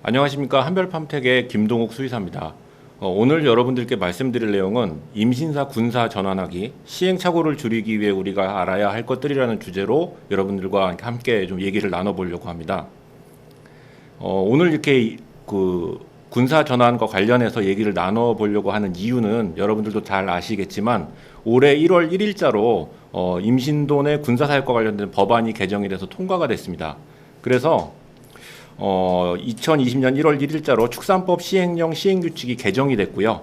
안녕하십니까. 한별팜텍의 김동욱 수의사입니다. 오늘 여러분들께 말씀드릴 내용은 임신사 군사 전환하기 시행착오를 줄이기 위해 우리가 알아야 할 것들이라는 주제로 여러분들과 함께 좀 얘기를 나눠보려고 합니다. 오늘 이렇게 군사 전환과 관련해서 얘기를 나눠보려고 하는 이유는 여러분들도 잘 아시겠지만 올해 1월 1일자로 임신도 내 군사사역과 관련된 법안이 개정이 돼서 통과가 됐습니다. 그래서 2020년 1월 1일자로 축산법 시행령 시행규칙이 개정이 됐고요.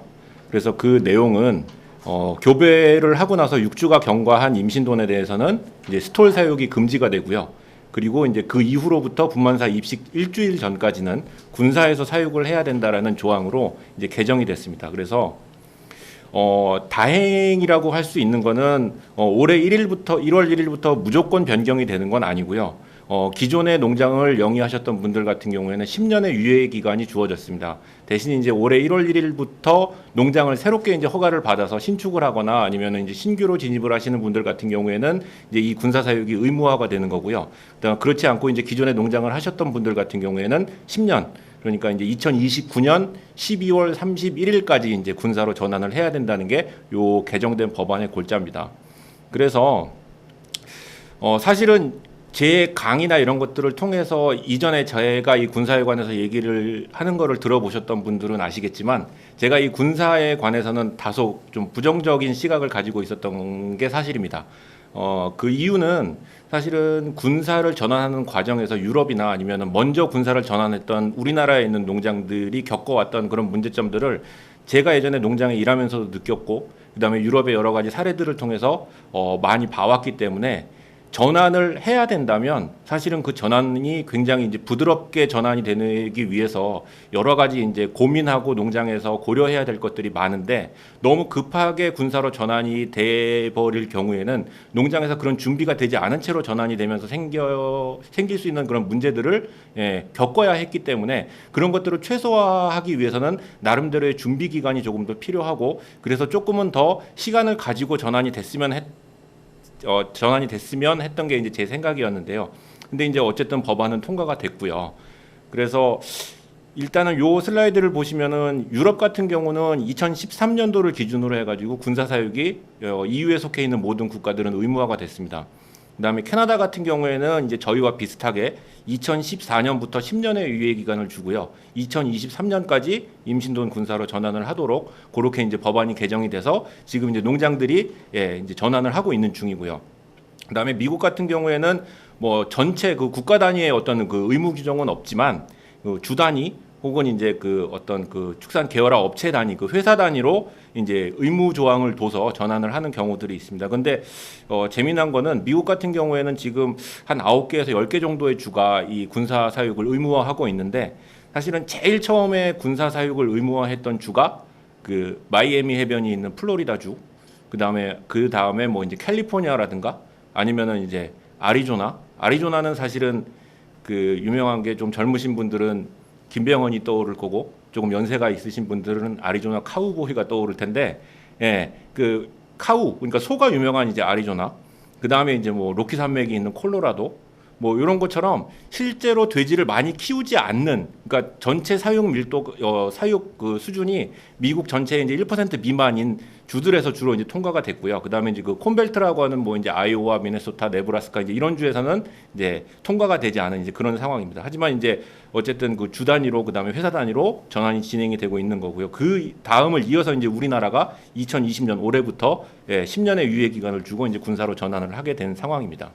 그래서 그 내용은 교배를 하고 나서 6주가 경과한 임신돈에 대해서는 이제 스톨 사육이 금지가 되고요. 그리고 이제 그 이후로부터 분만사 입식 일주일 전까지는 군사에서 사육을 해야 된다라는 조항으로 이제 개정이 됐습니다. 그래서 다행이라고 할 수 있는 거는 올해 1월 1일부터 무조건 변경이 되는 건 아니고요. 기존의 농장을 영위하셨던 분들 같은 경우에는 10년의 유예 기간이 주어졌습니다. 대신 이제 올해 1월 1일부터 농장을 새롭게 이제 허가를 받아서 신축을 하거나 아니면 이제 신규로 진입을 하시는 분들 같은 경우에는 이제 이 군사 사육이 의무화가 되는 거고요. 그렇지 않고 이제 기존의 농장을 하셨던 분들 같은 경우에는 10년, 그러니까 이제 2029년 12월 31일까지 이제 군사로 전환을 해야 된다는 게 요 개정된 법안의 골자입니다. 그래서 사실은 제 강의나 이런 것들을 통해서 이전에 제가 이 군사에 관해서 얘기를 하는 거를 들어보셨던 분들은 아시겠지만 제가 이 군사에 관해서는 다소 좀 부정적인 시각을 가지고 있었던 게 사실입니다. 그 이유는 사실은 군사를 전환하는 과정에서 유럽이나 아니면 먼저 군사를 전환했던 우리나라에 있는 농장들이 겪어왔던 그런 문제점들을 제가 예전에 농장에 일하면서도 느꼈고 그다음에 유럽의 여러 가지 사례들을 통해서 많이 봐왔기 때문에 전환을 해야 된다면 사실은 그 전환이 굉장히 이제 부드럽게 전환이 되기 위해서 여러 가지 이제 고민하고 농장에서 고려해야 될 것들이 많은데 너무 급하게 군사로 전환이 돼 버릴 경우에는 농장에서 그런 준비가 되지 않은 채로 전환이 되면서 생길 수 있는 그런 문제들을 겪어야 했기 때문에 그런 것들을 최소화하기 위해서는 나름대로의 준비 기간이 조금 더 필요하고 그래서 조금은 더 시간을 가지고 전환이 됐으면 했던 게 이제 제 생각이었는데요. 근데 이제 어쨌든 법안은 통과가 됐고요. 그래서 일단은 요 슬라이드를 보시면은 유럽 같은 경우는 2013년도를 기준으로 해가지고 군사 사육이 EU에 속해 있는 모든 국가들은 의무화가 됐습니다. 그다음에 캐나다 같은 경우에는 이제 저희와 비슷하게 2014년부터 10년의 유예 기간을 주고요. 2023년까지 임신돈 군사로 전환을 하도록 그렇게 이제 법안이 개정이 돼서 지금 이제 농장들이 이제 전환을 하고 있는 중이고요. 그다음에 미국 같은 경우에는 뭐 전체 그 국가 단위의 어떤 그 의무 규정은 없지만 그 주 단위 혹은 이제 그 어떤 그 축산 계열화 업체 단위, 그 회사 단위로 이제 의무 조항을 둬서 전환을 하는 경우들이 있습니다. 근데 재미난 거는 미국 같은 경우에는 지금 한 9개에서 10개 정도의 주가 이 군사 사육을 의무화하고 있는데 사실은 제일 처음에 군사 사육을 의무화했던 주가 그 마이애미 해변이 있는 플로리다주, 그다음에 뭐 이제 캘리포니아라든가 아니면은 이제 아리조나는 사실은 그 유명한 게 좀 젊으신 분들은 김병헌이 떠오를 거고 조금 연세가 있으신 분들은 아리조나 카우보이가 떠오를 텐데, 그 그러니까 소가 유명한 이제 아리조나, 그 다음에 이제 뭐 로키 산맥이 있는 콜로라도, 뭐 이런 것처럼 실제로 돼지를 많이 키우지 않는, 그러니까 전체 사육 밀도, 사육 그 수준이 미국 전체의 이제 1% 미만인 주들에서 주로 이제 통과가 됐고요. 그 다음에 이제 그 콘벨트라고 하는 뭐 이제 아이오와 미네소타, 네브라스카 이제 이런 주에서는 이제 통과가 되지 않은 이제 그런 상황입니다. 하지만 이제 어쨌든 그 주 단위로 그 다음에 회사 단위로 전환이 진행이 되고 있는 거고요. 그 다음을 이어서 이제 우리나라가 2020년 올해부터 10년의 유예 기간을 주고 이제 군사로 전환을 하게 된 상황입니다.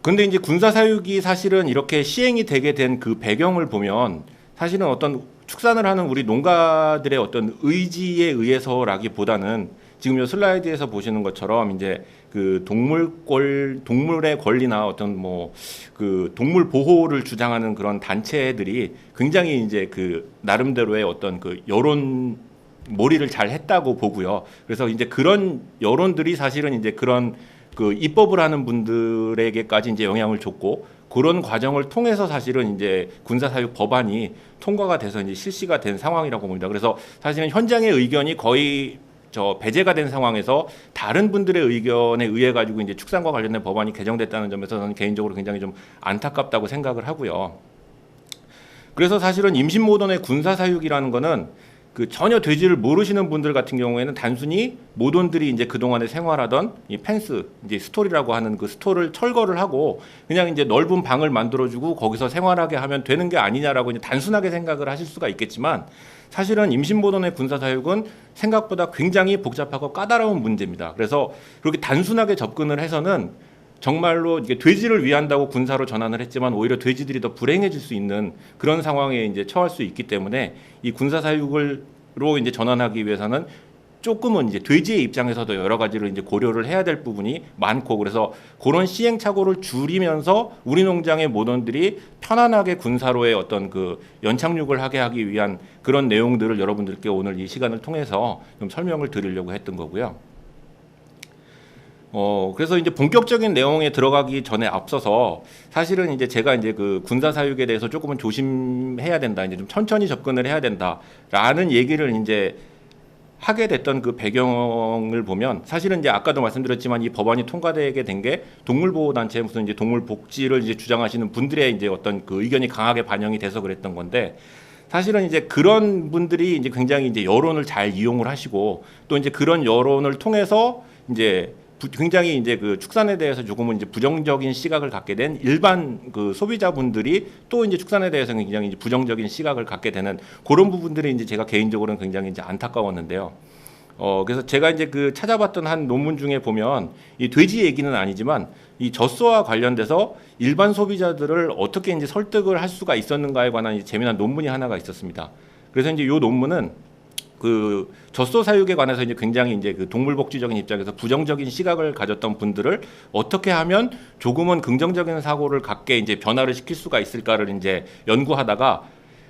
근데 이제 군사 사육이 사실은 이렇게 시행이 되게 된 그 배경을 보면 사실은 어떤 축산을 하는 우리 농가들의 어떤 의지에 의해서라기보다는 지금 이 슬라이드에서 보시는 것처럼 이제 그 동물의 권리나 어떤 뭐 그 동물 보호를 주장하는 그런 단체들이 굉장히 이제 그 나름대로의 어떤 그 여론 몰이를 잘 했다고 보고요. 그래서 이제 그런 여론들이 사실은 이제 그런 그 입법을 하는 분들에게까지 이제 영향을 줬고 그런 과정을 통해서 사실은 이제 군사사육 법안이 통과가 돼서 이제 실시가 된 상황이라고 봅니다. 그래서 사실은 현장의 의견이 거의 배제가 된 상황에서 다른 분들의 의견에 의해 가지고 이제 축산과 관련된 법안이 개정됐다는 점에서 저는 개인적으로 굉장히 좀 안타깝다고 생각을 하고요. 그래서 사실은 임신모돈의 군사사육이라는 거는 그 전혀 돼지를 모르시는 분들 같은 경우에는 단순히 모돈들이 이제 그동안에 생활하던 이 펜스, 이제 스토리라고 하는 그 스토를 철거를 하고 그냥 이제 넓은 방을 만들어주고 거기서 생활하게 하면 되는 게 아니냐라고 이제 단순하게 생각을 하실 수가 있겠지만, 사실은 임신모돈의 군사사육은 생각보다 굉장히 복잡하고 까다로운 문제입니다. 그래서 그렇게 단순하게 접근을 해서는 정말로 이게 돼지를 위한다고 군사로 전환을 했지만 오히려 돼지들이 더 불행해질 수 있는 그런 상황에 이제 처할 수 있기 때문에 이 군사 사육으로 이제 전환하기 위해서는 조금은 이제 돼지의 입장에서도 여러 가지를 이제 고려를 해야 될 부분이 많고, 그래서 그런 시행착오를 줄이면서 우리 농장의 모돈들이 편안하게 군사로의 어떤 그 연착륙을 하게 하기 위한 그런 내용들을 여러분들께 오늘 이 시간을 통해서 좀 설명을 드리려고 했던 거고요. 그래서 이제 본격적인 내용에 들어가기 전에 앞서서 사실은 이제 제가 이제 그 군사 사육에 대해서 조금은 조심해야 된다, 이제 좀 천천히 접근을 해야 된다라는 얘기를 이제 하게 됐던 그 배경을 보면, 사실은 이제 아까도 말씀드렸지만 이 법안이 통과되게 된 게 동물보호단체 무슨 이제 동물 복지를 이제 주장하시는 분들의 이제 어떤 그 의견이 강하게 반영이 돼서 그랬던 건데, 사실은 이제 그런 분들이 이제 굉장히 이제 여론을 잘 이용을 하시고 또 이제 그런 여론을 통해서 이제 굉장히 이제 그 축산에 대해서 조금은 이제 부정적인 시각을 갖게 된 일반 그 소비자분들이 또 이제 축산에 대해서 굉장히 이제 부정적인 시각을 갖게 되는 그런 부분들이 이제 제가 개인적으로는 굉장히 이제 안타까웠는데요. 그래서 제가 이제 그 찾아봤던 한 논문 중에 보면 이 돼지 얘기는 아니지만 이 젖소와 관련돼서 일반 소비자들을 어떻게 이제 설득을 할 수가 있었는가에 관한 이제 재미난 논문이 하나가 있었습니다. 그래서 이제 이 논문은 그 젖소 사육에 관해서 이제 굉장히 이제 그 동물복지적인 입장에서 부정적인 시각을 가졌던 분들을 어떻게 하면 조금은 긍정적인 사고를 갖게 이제 변화를 시킬 수가 있을까를 이제 연구하다가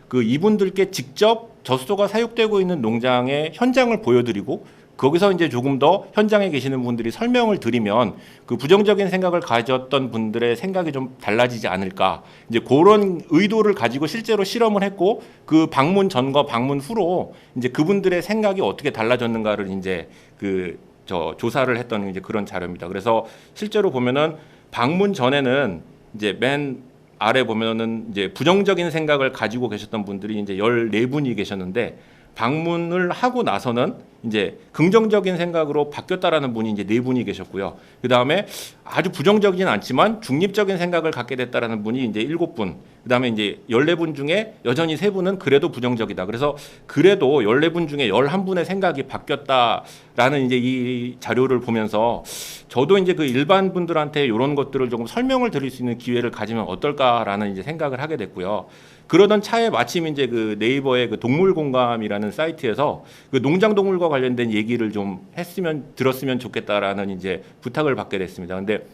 그 이분들께 직접 젖소가 사육되고 있는 농장의 현장을 보여드리고 거기서 이제 조금 더 현장에 계시는 분들이 설명을 드리면 그 부정적인 생각을 가졌던 분들의 생각이 좀 달라지지 않을까, 이제 그런 의도를 가지고 실제로 실험을 했고 그 방문 전과 방문 후로 이제 그분들의 생각이 어떻게 달라졌는가를 이제 그 조사를 했던 이제 그런 자료입니다. 그래서 실제로 보면은 방문 전에는 이제 맨 아래 보면은 이제 부정적인 생각을 가지고 계셨던 분들이 이제 14분이 계셨는데, 방문을 하고 나서는 이제 긍정적인 생각으로 바뀌었다라는 분이 이제 4분이 계셨고요. 그 다음에 아주 부정적이진 않지만 중립적인 생각을 갖게 됐다라는 분이 이제 7분. 그 다음에 이제 14분 중에 여전히 3분은 그래도 부정적이다. 그래서 그래도 14분 중에 11분의 생각이 바뀌었다라는 이제 이 자료를 보면서 저도 이제 그 일반 분들한테 이런 것들을 조금 설명을 드릴 수 있는 기회를 가지면 어떨까라는 이제 생각을 하게 됐고요. 그러던 차에 마침 이제 그 네이버의 그 동물공감이라는 사이트에서 그 농장동물과 관련된 얘기를 좀 들었으면 좋겠다라는 이제 부탁을 받게 됐습니다. 근데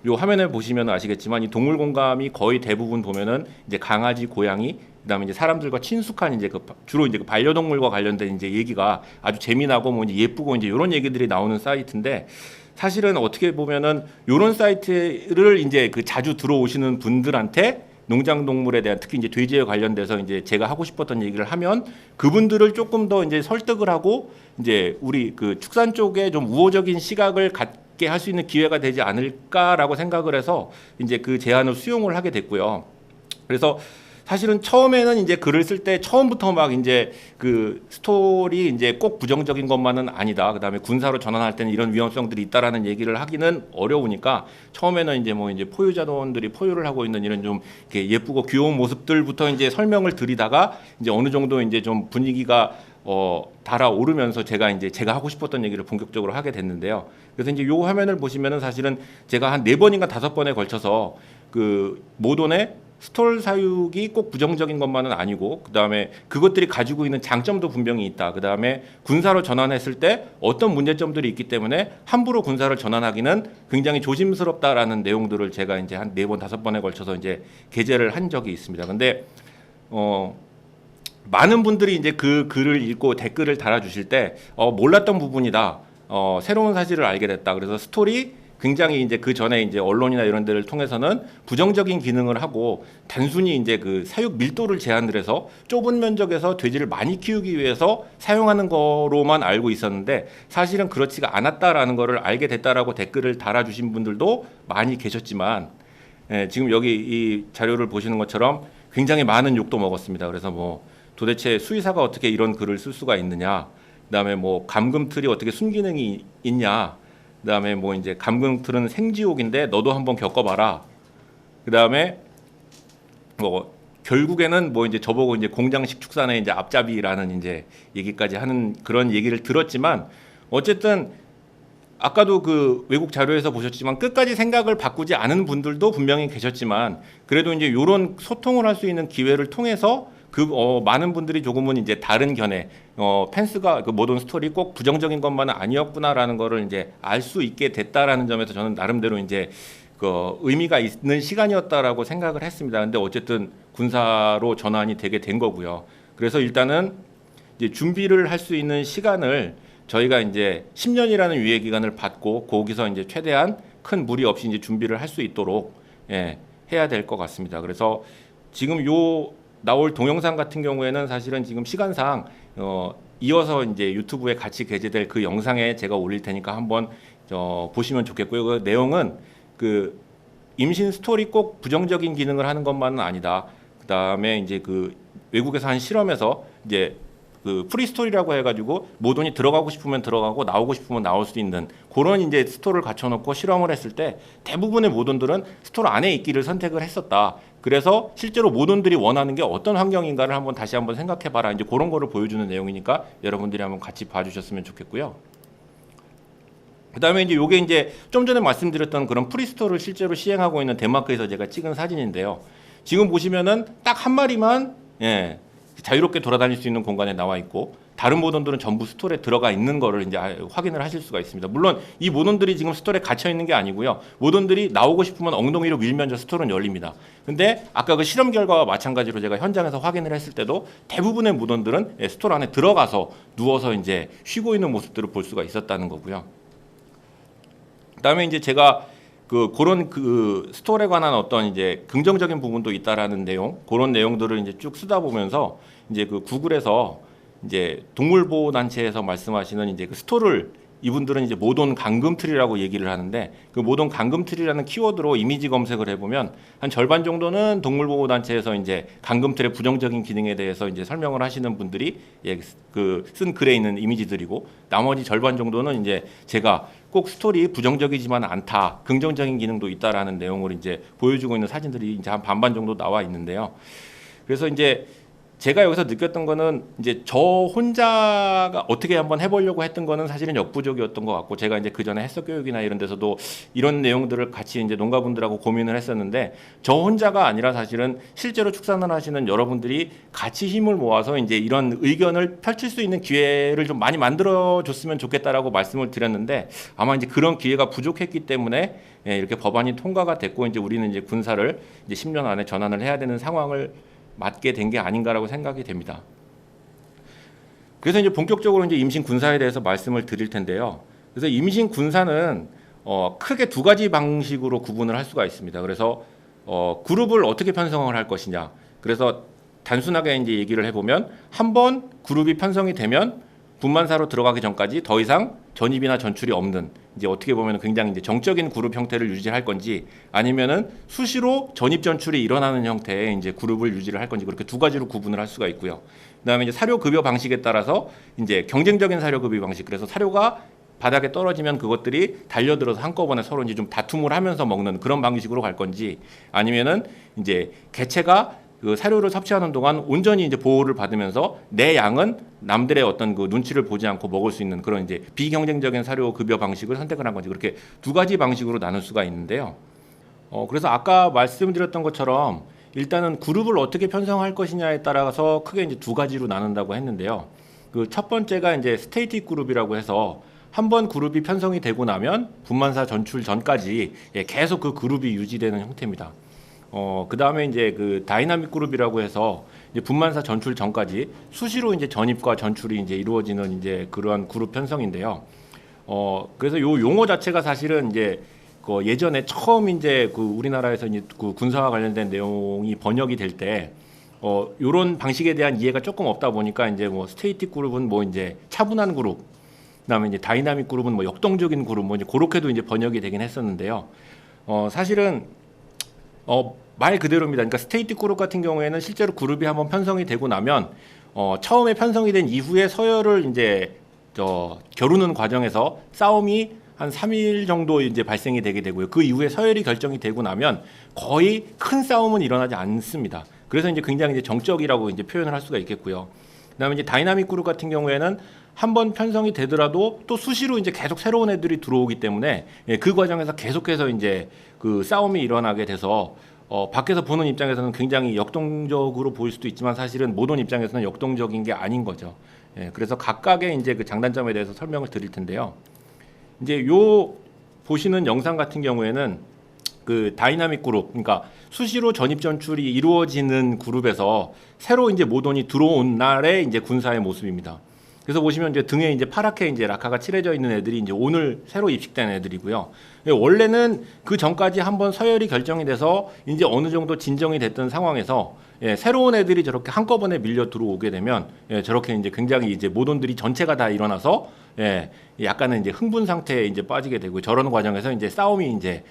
요 화면에 보시면 아시겠지만 이 동물공감이 거의 대부분 보면은 이제 강아지, 고양이, 그다음에 이제 사람들과 친숙한 이제 주로 이제 그 반려동물과 관련된 이제 얘기가 아주 재미나고 뭐 이제 예쁘고 이제 이런 얘기들이 나오는 사이트인데, 사실은 어떻게 보면은 이런 사이트를 이제 그 자주 들어오시는 분들한테 농장동물에 대한, 특히 이제 돼지에 관련돼서 이제 제가 하고 싶었던 얘기를 하면 그분들을 조금 더 이제 설득을 하고 이제 우리 그 축산 쪽에 좀 우호적인 시각을 갖게 할 수 있는 기회가 되지 않을까라고 생각을 해서 이제 그 제안을 수용을 하게 됐고요. 그래서 사실은 처음에는 이제 글을 쓸 때 처음부터 막 이제 그 스토리 이제 꼭 부정적인 것만은 아니다. 그다음에 군사로 전환할 때는 이런 위험성들이 있다라는 얘기를 하기는 어려우니까 처음에는 이제 뭐 이제 포유자원들이 포유를 하고 있는 이런 좀 이렇게 예쁘고 귀여운 모습들부터 이제 설명을 드리다가 이제 어느 정도 이제 좀 분위기가 달아오르면서 제가 하고 싶었던 얘기를 본격적으로 하게 됐는데요. 그래서 이제 요 화면을 보시면은 사실은 제가 한 4번인가 5번에 걸쳐서 그 모돈의 스톨 사육이 꼭 부정적인 것만은 아니고 그다음에 그것들이 가지고 있는 장점도 분명히 있다. 그다음에 군사로 전환했을 때 어떤 문제점들이 있기 때문에 함부로 군사를 전환하기는 굉장히 조심스럽다라는 내용들을 제가 이제 한 4번, 5번에 걸쳐서 이제 게재를 한 적이 있습니다. 근데 많은 분들이 이제 그 글을 읽고 댓글을 달아주실 때 몰랐던 부분이다. 새로운 사실을 알게 됐다. 그래서 스토리 굉장히 이제 그 전에 이제 언론이나 이런 데를 통해서는 부정적인 기능을 하고 단순히 이제 그 사육 밀도를 제한을 해서 좁은 면적에서 돼지를 많이 키우기 위해서 사용하는 거로만 알고 있었는데 사실은 그렇지가 않았다라는 거를 알게 됐다라고 댓글을 달아주신 분들도 많이 계셨지만, 지금 여기 이 자료를 보시는 것처럼 굉장히 많은 욕도 먹었습니다. 그래서 뭐 도대체 수의사가 어떻게 이런 글을 쓸 수가 있느냐, 그다음에 뭐 감금틀이 어떻게 순기능이 있냐, 그다음에 뭐 이제 감금틀은 생지옥인데 너도 한번 겪어봐라. 그다음에 뭐 결국에는 뭐 이제 저보고 이제 공장식 축산의 이제 앞잡이라는 이제 얘기까지 하는 그런 얘기를 들었지만, 어쨌든 아까도 그 외국 자료에서 보셨지만 끝까지 생각을 바꾸지 않은 분들도 분명히 계셨지만, 그래도 이제 이런 소통을 할 수 있는 기회를 통해서 많은 분들이 조금은 이제 다른 견해, 펜스가 그 모던 스토리 꼭 부정적인 것만은 아니었구나라는 거를 이제 알 수 있게 됐다라는 점에서 저는 나름대로 이제 그 의미가 있는 시간이었다라고 생각을 했습니다. 근데 어쨌든 군사로 전환이 되게 된 거고요. 그래서 일단은 이제 준비를 할 수 있는 시간을 저희가 이제 10년이라는 유예 기간을 받고 거기서 이제 최대한 큰 무리 없이 이제 준비를 할 수 있도록 해야 될 것 같습니다. 그래서 지금 요 나올 동영상 같은 경우에는 사실은 지금 시간상 이어서 이제 유튜브에 같이 게재될 그 영상에 제가 올릴 테니까 한번 보시면 좋겠고요. 그 내용은 그 임신 스토리 꼭 부정적인 기능을 하는 것만은 아니다. 그 다음에 이제 그 외국에서 한 실험에서 이제 그 프리스토리라고 해가지고 모돈이 들어가고 싶으면 들어가고 나오고 싶으면 나올 수 있는 그런 이제 스토리를 갖춰놓고 실험을 했을 때 대부분의 모돈들은 스토리 안에 있기를 선택을 했었다. 그래서 실제로 모돈들이 원하는 게 어떤 환경인가를 한번 다시 한번 생각해봐라. 이제 그런 거를 보여주는 내용이니까 여러분들이 한번 같이 봐주셨으면 좋겠고요. 그다음에 이제 요게 이제 좀 전에 말씀드렸던 그런 프리스토를 실제로 시행하고 있는 덴마크에서 제가 찍은 사진인데요. 지금 보시면은 딱 한 마리만 자유롭게 돌아다닐 수 있는 공간에 나와 있고, 다른 모돈들은 전부 스토리에 들어가 있는 거를 이제 확인을 하실 수가 있습니다. 물론 이 모돈들이 지금 스토리에 갇혀 있는 게 아니고요. 모돈들이 나오고 싶으면 엉덩이로 밀면 저 스토리는 열립니다. 근데 아까 그 실험 결과와 마찬가지로 제가 현장에서 확인을 했을 때도 대부분의 모돈들은 스토리 안에 들어가서 누워서 이제 쉬고 있는 모습들을 볼 수가 있었다는 거고요. 그다음에 이제 제가 그런 스토리에 관한 어떤 이제 긍정적인 부분도 있다라는 내용, 그런 내용들을 이제 쭉 쓰다 보면서 이제 그 구글에서 이제 동물보호 단체에서 말씀하시는 이제 그 스토리를 이분들은 이제 모돈 감금틀이라고 얘기를 하는데, 그 모돈 감금틀이라는 키워드로 이미지 검색을 해보면 한 절반 정도는 동물보호 단체에서 이제 감금틀의 부정적인 기능에 대해서 이제 설명을 하시는 분들이 그 쓴 글에 있는 이미지들이고, 나머지 절반 정도는 이제 제가 꼭 스토리 부정적이지만 않다, 긍정적인 기능도 있다라는 내용을 이제 보여주고 있는 사진들이 이제 한 반반 정도 나와 있는데요. 그래서 이제 제가 여기서 느꼈던 거는 이제 저 혼자가 어떻게 한번 해보려고 했던 거는 사실은 역부족이었던 것 같고, 제가 이제 그 전에 해석 교육이나 이런 데서도 이런 내용들을 같이 이제 농가분들하고 고민을 했었는데, 저 혼자가 아니라 사실은 실제로 축산을 하시는 여러분들이 같이 힘을 모아서 이제 이런 의견을 펼칠 수 있는 기회를 좀 많이 만들어줬으면 좋겠다라고 말씀을 드렸는데, 아마 이제 그런 기회가 부족했기 때문에 이렇게 법안이 통과가 됐고, 이제 우리는 이제 군사를 이제 10년 안에 전환을 해야 되는 상황을 맞게 된 게 아닌가라고 생각이 됩니다. 그래서 이제 본격적으로 이제 임신 군사에 대해서 말씀을 드릴 텐데요. 그래서 임신 군사는 크게 두 가지 방식으로 구분을 할 수가 있습니다. 그래서 그룹을 어떻게 편성을 할 것이냐. 그래서 단순하게 이제 얘기를 해보면, 한번 그룹이 편성이 되면 분만사로 들어가기 전까지 더 이상 전입이나 전출이 없는, 이제 어떻게 보면 굉장히 이제 정적인 그룹 형태를 유지할 건지, 아니면은 수시로 전입 전출이 일어나는 형태의 이제 그룹을 유지를 할 건지, 그렇게 두 가지로 구분을 할 수가 있고요. 그다음에 이제 사료 급여 방식에 따라서 이제 경쟁적인 사료 급여 방식, 그래서 사료가 바닥에 떨어지면 그것들이 달려들어서 한꺼번에 서로 이제 좀 다툼을 하면서 먹는 그런 방식으로 갈 건지, 아니면은 이제 개체가 그 사료를 섭취하는 동안 온전히 이제 보호를 받으면서 내 양은 남들의 어떤 그 눈치를 보지 않고 먹을 수 있는 그런 이제 비경쟁적인 사료 급여 방식을 선택을 한 건지, 그렇게 두 가지 방식으로 나눌 수가 있는데요. 그래서 아까 말씀드렸던 것처럼 일단은 그룹을 어떻게 편성할 것이냐에 따라서 크게 이제 두 가지로 나눈다고 했는데요. 그 첫 번째가 이제 스테이틱 그룹이라고 해서, 한번 그룹이 편성이 되고 나면 분만사 전출 전까지 계속 그 그룹이 유지되는 형태입니다. 그 다음에 이제 그 다이나믹 그룹이라고 해서 이제 분만사 전출 전까지 수시로 이제 전입과 전출이 이제 이루어지는 이제 그러한 그룹 편성인데요. 그래서 요 용어 자체가 사실은 이제 그 예전에 처음 이제 그 우리나라에서 이제 그 군사와 관련된 내용이 번역이 될 때 요런 방식에 대한 이해가 조금 없다 보니까 이제 뭐 스테이틱 그룹은 뭐 이제 차분한 그룹, 그다음에 이제 다이나믹 그룹은 뭐 역동적인 그룹, 뭐 이제 그렇게도 이제 번역이 되긴 했었는데요. 사실은 말 그대로입니다. 그러니까 스테이트 그룹 같은 경우에는 실제로 그룹이 한번 편성이 되고 나면 처음에 편성이 된 이후에 서열을 이제 겨루는 과정에서 싸움이 한 3일 정도 이제 발생이 되게 되고요. 그 이후에 서열이 결정이 되고 나면 거의 큰 싸움은 일어나지 않습니다. 그래서 이제 굉장히 이제 정적이라고 이제 표현을 할 수가 있겠고요. 그다음에 이제 다이나믹 그룹 같은 경우에는 한번 편성이 되더라도 또 수시로 이제 계속 새로운 애들이 들어오기 때문에 그 과정에서 계속해서 이제 그 싸움이 일어나게 돼서 밖에서 보는 입장에서는 굉장히 역동적으로 보일 수도 있지만 사실은 못 온 입장에서는 역동적인 게 아닌 거죠. 그래서 각각의 이제 그 장단점에 대해서 설명을 드릴 텐데요. 이제 요 보시는 영상 같은 경우에는 그 다이나믹 그룹, 그러니까 수시로 전입 전출이 이루어지는 그룹에서 새로 이제 모돈이 들어온 날의 이제 군사의 모습입니다. 그래서 보시면 이제 등에 이제 파랗게 이제 라카가 칠해져 있는 애들이 이제 오늘 새로 입식된 애들이고요. 원래는 그 전까지 한번 서열이 결정이 돼서 이제 어느 정도 진정이 됐던 상황에서 새로운 애들이 저렇게 한꺼번에 밀려 들어오게 되면 저렇게 이제 굉장히 이제 모돈들이 전체가 다 일어나서 약간은 이제 흥분 상태에 이제 빠지게 되고 저런 과정에서 이제 싸움이 이제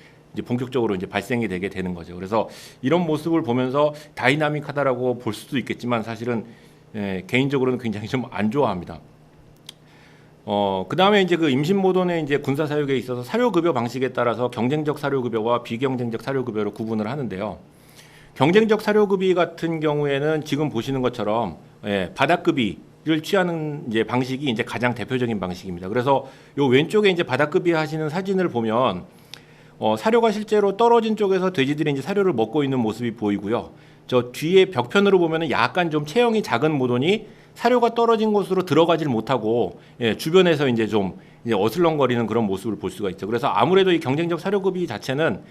본격적으로 이제 발생이 되게 되는 거죠. 그래서 이런 모습을 보면서 다이나믹하다라고 볼 수도 있겠지만 사실은 개인적으로는 굉장히 좀 안 좋아합니다. 그 다음에 이제 그 임신 모돈의 이제 군사 사육에 있어서 사료급여 방식에 따라서 경쟁적 사료급여와 비경쟁적 사료급여로 구분을 하는데요. 경쟁적 사료급여 같은 경우에는 지금 보시는 것처럼 바닥급여를 취하는 이제 방식이 이제 가장 대표적인 방식입니다. 그래서 요 왼쪽에 이제 바닥급여 하시는 사진을 보면 사료가 실제로 떨어진 쪽에서 돼지들이 이제 사료를 먹고 있는 모습이 보이고요. 저 뒤에 벽편으로 보면은 약간 좀 체형이 작은 모돈이 사료가 떨어진 곳으로 들어가질 못하고 주변에서 이제 좀 이제 어슬렁거리는 그런 모습을 볼 수가 있죠. 그래서 아무래도 이 경쟁적 사료급여 자체는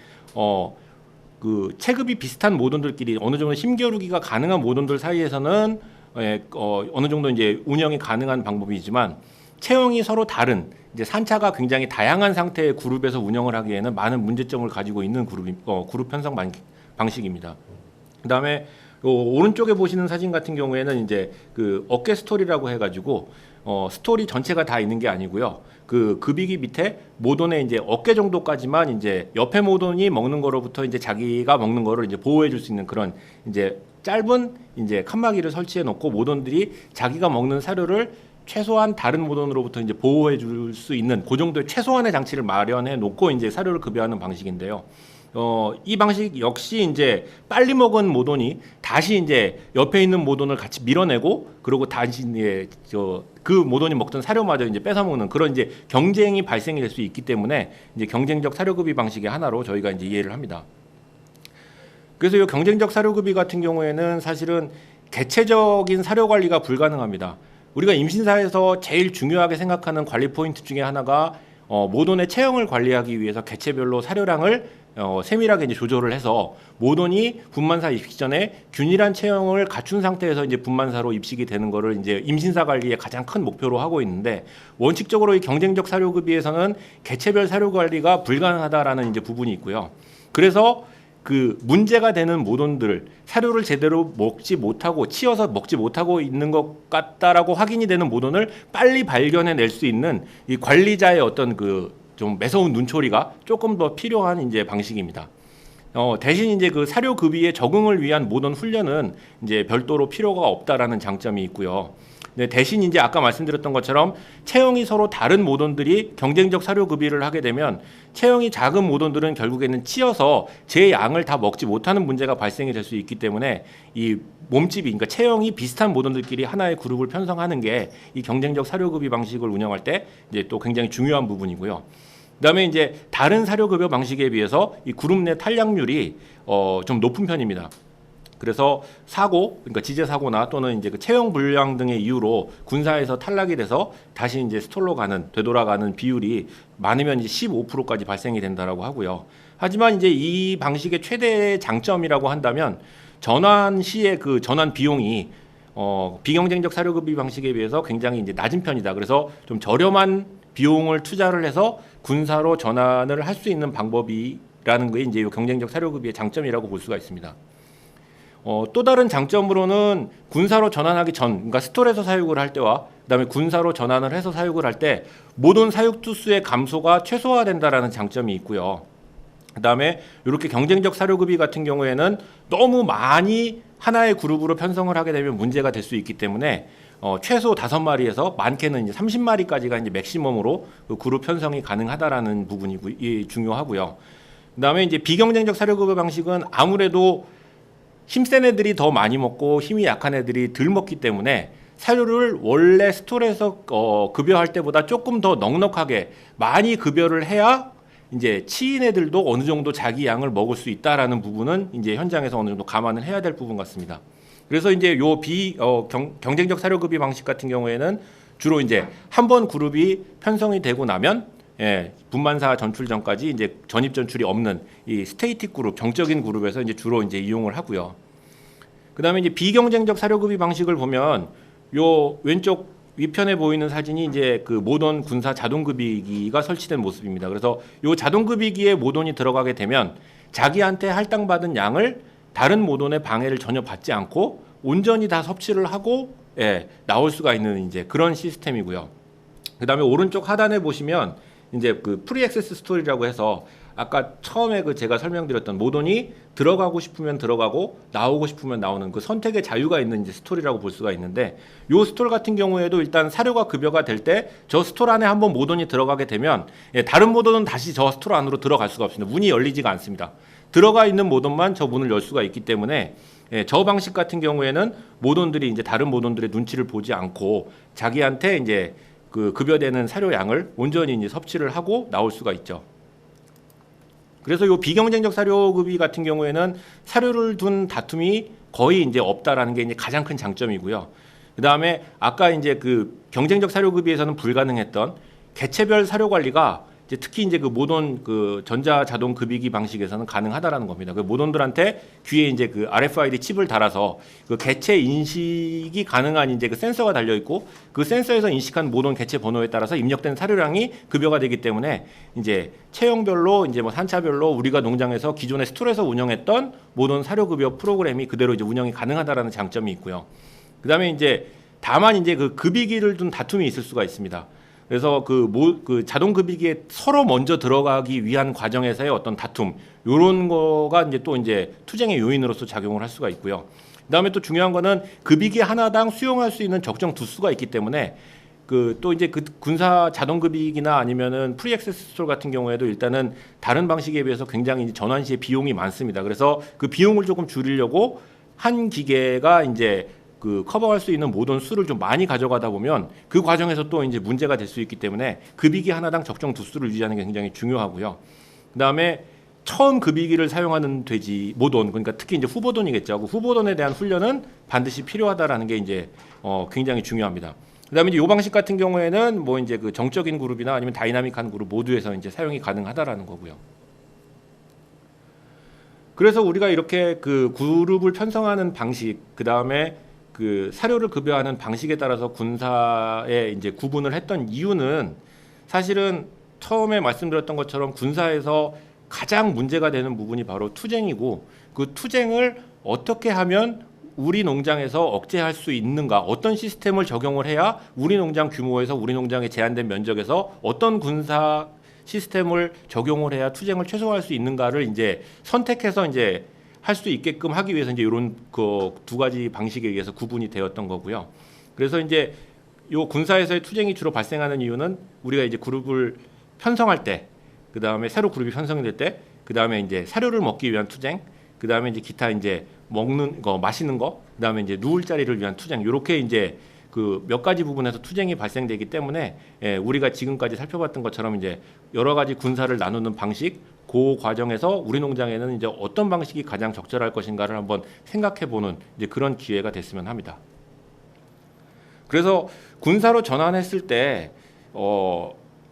그 체급이 비슷한 모돈들끼리 어느 정도 힘겨루기가 가능한 모돈들 사이에서는 어느 정도 이제 운영이 가능한 방법이지만 체형이 서로 다른 이제 산차가 굉장히 다양한 상태의 그룹에서 운영을 하기에는 많은 문제점을 가지고 있는 그룹 편성 방식입니다. 그다음에 오른쪽에 보시는 사진 같은 경우에는 이제 그 어깨 스토리라고 해가지고 스토리 전체가 다 있는 게 아니고요. 그 급이기 밑에 모돈의 이제 어깨 정도까지만 이제 옆에 모돈이 먹는 거로부터 이제 자기가 먹는 거를 이제 보호해 줄 수 있는 그런 이제 짧은 이제 칸막이를 설치해 놓고 모돈들이 자기가 먹는 사료를 최소한 다른 모돈으로부터 이제 보호해 줄 수 있는 그 정도의 최소한의 장치를 마련해 놓고 이제 사료를 급여하는 방식인데요. 이 방식 역시 이제 빨리 먹은 모돈이 다시 이제 옆에 있는 모돈을 같이 밀어내고 그리고 다시 이제 그 모돈이 먹던 사료마저 이제 뺏어 먹는 그런 이제 경쟁이 발생이 될 수 있기 때문에 이제 경쟁적 사료급여 방식의 하나로 저희가 이제 이해를 합니다. 그래서 이 경쟁적 사료급여 같은 경우에는 사실은 개체적인 사료 관리가 불가능합니다. 우리가 임신사에서 제일 중요하게 생각하는 관리 포인트 중에 하나가 모돈의 체형을 관리하기 위해서 개체별로 사료량을 세밀하게 이제 조절을 해서 모돈이 분만사 입식 전에 균일한 체형을 갖춘 상태에서 이제 분만사로 입식이 되는 거를 이제 임신사 관리의 가장 큰 목표로 하고 있는데 원칙적으로 이 경쟁적 사료급여에서는 개체별 사료 관리가 불가능하다라는 이제 부분이 있고요. 그래서 그 문제가 되는 모돈들 사료를 제대로 먹지 못하고 치어서 먹지 못하고 있는 것 같다라고 확인이 되는 모돈을 빨리 발견해낼 수 있는 이 관리자의 어떤 그 좀 매서운 눈초리가 조금 더 필요한 이제 방식입니다. 대신 이제 그 사료 급여에 적응을 위한 모던 훈련은 이제 별도로 필요가 없다라는 장점이 있고요. 네, 대신 이제 아까 말씀드렸던 것처럼 체형이 서로 다른 모돈들이 경쟁적 사료 급여를 하게 되면 체형이 작은 모돈들은 결국에는 치여서 제 양을 다 먹지 못하는 문제가 발생이 될 수 있기 때문에 이 몸집이 그러니까 체형이 비슷한 모돈들끼리 하나의 그룹을 편성하는 게 이 경쟁적 사료 급여 방식을 운영할 때 이제 또 굉장히 중요한 부분이고요. 그다음에 이제 다른 사료 급여 방식에 비해서 이 그룹 내 탈락률이 좀 높은 편입니다. 그래서 사고, 그러니까 지제 사고나 또는 이제 그 체형 불량 등의 이유로 군사에서 탈락이 돼서 다시 이제 스톨로 가는 되돌아가는 비율이 많으면 이제 15%까지 발생이 된다라고 하고요. 하지만 이제 이 방식의 최대 장점이라고 한다면 전환 시의 그 전환 비용이 비경쟁적 사료급여 방식에 비해서 굉장히 이제 낮은 편이다. 그래서 좀 저렴한 비용을 투자를 해서 군사로 전환을 할 수 있는 방법이라는 게 이제 이 경쟁적 사료급여의 장점이라고 볼 수가 있습니다. 또 다른 장점으로는 군사로 전환하기 전, 그러니까 스톨에서 사육을 할 때와 그다음에 군사로 전환을 해서 사육을 할 때 모든 사육 투수의 감소가 최소화된다라는 장점이 있고요. 그다음에 이렇게 경쟁적 사료급이 같은 경우에는 너무 많이 하나의 그룹으로 편성을 하게 되면 문제가 될 수 있기 때문에 최소 5마리에서 많게는 이제 30마리까지가 이제 맥시멈으로 그 그룹 편성이 가능하다라는 부분이 중요하고요. 그다음에 이제 비경쟁적 사료급여 방식은 아무래도 힘센 애들이 더 많이 먹고 힘이 약한 애들이 덜 먹기 때문에 사료를 원래 스토어에서 급여할 때보다 조금 더 넉넉하게 많이 급여를 해야 이제 치인 애들도 어느 정도 자기 양을 먹을 수 있다라는 부분은 이제 현장에서 어느 정도 감안을 해야 될 부분 같습니다. 그래서 이제 요 경쟁적 사료급여 방식 같은 경우에는 주로 이제 한 번 그룹이 편성이 되고 나면 분만사 전출 전까지 이제 전입 전출이 없는 이 스테이틱 그룹, 정적인 그룹에서 이제 주로 이제 이용을 하고요. 그다음에 이제 비경쟁적 사료급여 방식을 보면 요 왼쪽 위편에 보이는 사진이 이제 그 모던 군사 자동급이기가 설치된 모습입니다. 그래서 요 자동급이기에 모돈이 들어가게 되면 자기한테 할당받은 양을 다른 모돈의 방해를 전혀 받지 않고 온전히 다 섭취를 하고 나올 수가 있는 이제 그런 시스템이고요. 그다음에 오른쪽 하단에 보시면 이제 그 프리 액세스 스토리라고 해서 아까 처음에 그 제가 설명드렸던 모돈이 들어가고 싶으면 들어가고 나오고 싶으면 나오는 그 선택의 자유가 있는 이제 스토리라고 볼 수가 있는데, 요 스토리 같은 경우에도 일단 사료가 급여가 될 때 저 스토리 안에 한번 모돈이 들어가게 되면 다른 모돈은 다시 저 스토리 안으로 들어갈 수가 없습니다. 문이 열리지가 않습니다. 들어가 있는 모돈만 저 문을 열 수가 있기 때문에 저 방식 같은 경우에는 모돈들이 이제 다른 모돈들의 눈치를 보지 않고 자기한테 이제 그 급여되는 사료 양을 온전히 이제 섭취를 하고 나올 수가 있죠. 그래서 요 비경쟁적 사료급여 같은 경우에는 사료를 둔 다툼이 거의 이제 없다라는 게 이제 가장 큰 장점이고요. 그다음에 아까 이제 그 경쟁적 사료급여에서는 불가능했던 개체별 사료 관리가 이제 특히 이제 그 모던 그 전자 자동 급이기 방식에서는 가능하다라는 겁니다. 그 모돈들한테 귀에 이제 그 RFID 칩을 달아서 그 개체 인식이 가능한 이제 그 센서가 달려 있고 그 센서에서 인식한 모돈 개체 번호에 따라서 입력된 사료량이 급여가 되기 때문에 이제 체형별로 이제 뭐 산차별로 우리가 농장에서 기존의 스토어에서 운영했던 모돈 사료 급여 프로그램이 그대로 이제 운영이 가능하다라는 장점이 있고요. 그다음에 이제 다만 이제 그 급이기를 둔 다툼이 있을 수가 있습니다. 그래서 그 자동급이기에 서로 먼저 들어가기 위한 과정에서의 어떤 다툼, 요런 거가 이제 또 이제 투쟁의 요인으로서 작용을 할 수가 있고요. 그다음에 또 중요한 거는 급이기 하나당 수용할 수 있는 적정 두수가 있기 때문에 그 또 이제 그 군사 자동급이기나 아니면은 프리액세스 스토어 같은 경우에도 일단은 다른 방식에 비해서 굉장히 이제 전환 시에 비용이 많습니다. 그래서 그 비용을 조금 줄이려고 한 기계가 이제 그 커버할 수 있는 모든 수를 좀 많이 가져가다 보면 그 과정에서 또 이제 문제가 될 수 있기 때문에 급이기 하나당 적정 두수를 유지하는 게 굉장히 중요하고요. 그다음에 처음 급이기를 사용하는 돼지 모돈, 그러니까 특히 이제 후보돈이겠죠. 그 후보돈에 대한 훈련은 반드시 필요하다라는 게 이제 굉장히 중요합니다. 그다음에 이제 요 방식 같은 경우에는 뭐 이제 그 정적인 그룹이나 아니면 다이나믹한 그룹 모두에서 이제 사용이 가능하다라는 거고요. 그래서 우리가 이렇게 그 그룹을 편성하는 방식, 그다음에 그 사료를 급여하는 방식에 따라서 군사에 이제 구분을 했던 이유는 사실은 처음에 말씀드렸던 것처럼 군사에서 가장 문제가 되는 부분이 바로 투쟁이고, 그 투쟁을 어떻게 하면 우리 농장에서 억제할 수 있는가, 어떤 시스템을 적용을 해야 우리 농장 규모에서 우리 농장의 제한된 면적에서 어떤 군사 시스템을 적용을 해야 투쟁을 최소화할 수 있는가를 이제 선택해서 이제 할 수 있게끔 하기 위해서 이제 이런 그 두 가지 방식에 의해서 구분이 되었던 거고요. 그래서 이제 요 군사에서의 투쟁이 주로 발생하는 이유는 우리가 이제 그룹을 편성할 때, 그 다음에 새로 그룹이 편성이 될 때, 그 다음에 이제 사료를 먹기 위한 투쟁, 그 다음에 이제 기타 이제 먹는 거, 마시는 거, 그 다음에 이제 누울 자리를 위한 투쟁, 이렇게 이제 그 몇 가지 부분에서 투쟁이 발생되기 때문에 우리가 지금까지 살펴봤던 것처럼 이제 여러 가지 군사를 나누는 방식, 그 과정에서 우리 농장에는 이제 어떤 방식이 가장 적절할 것인가를 한번 생각해보는 이제 그런 기회가 됐으면 합니다. 그래서 군사로 전환했을 때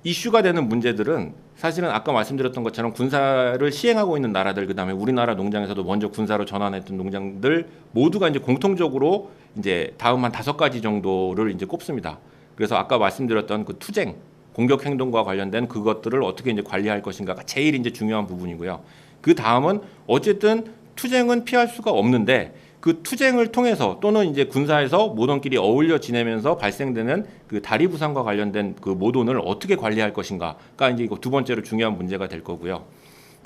이슈가 되는 문제들은 사실은 아까 말씀드렸던 것처럼 군사를 시행하고 있는 나라들, 그다음에 우리나라 농장에서도 먼저 군사로 전환했던 농장들 모두가 이제 공통적으로 이제 다음 한 5가지 정도를 이제 꼽습니다. 그래서 아까 말씀드렸던 그 투쟁, 공격 행동과 관련된 그것들을 어떻게 이제 관리할 것인가가 제일 이제 중요한 부분이고요. 그 다음은 어쨌든 투쟁은 피할 수가 없는데 그 투쟁을 통해서 또는 이제 군사에서 모돈끼리 어울려 지내면서 발생되는 그 다리 부상과 관련된 그 모돈을 어떻게 관리할 것인가가 이제 이거 두 번째로 중요한 문제가 될 거고요.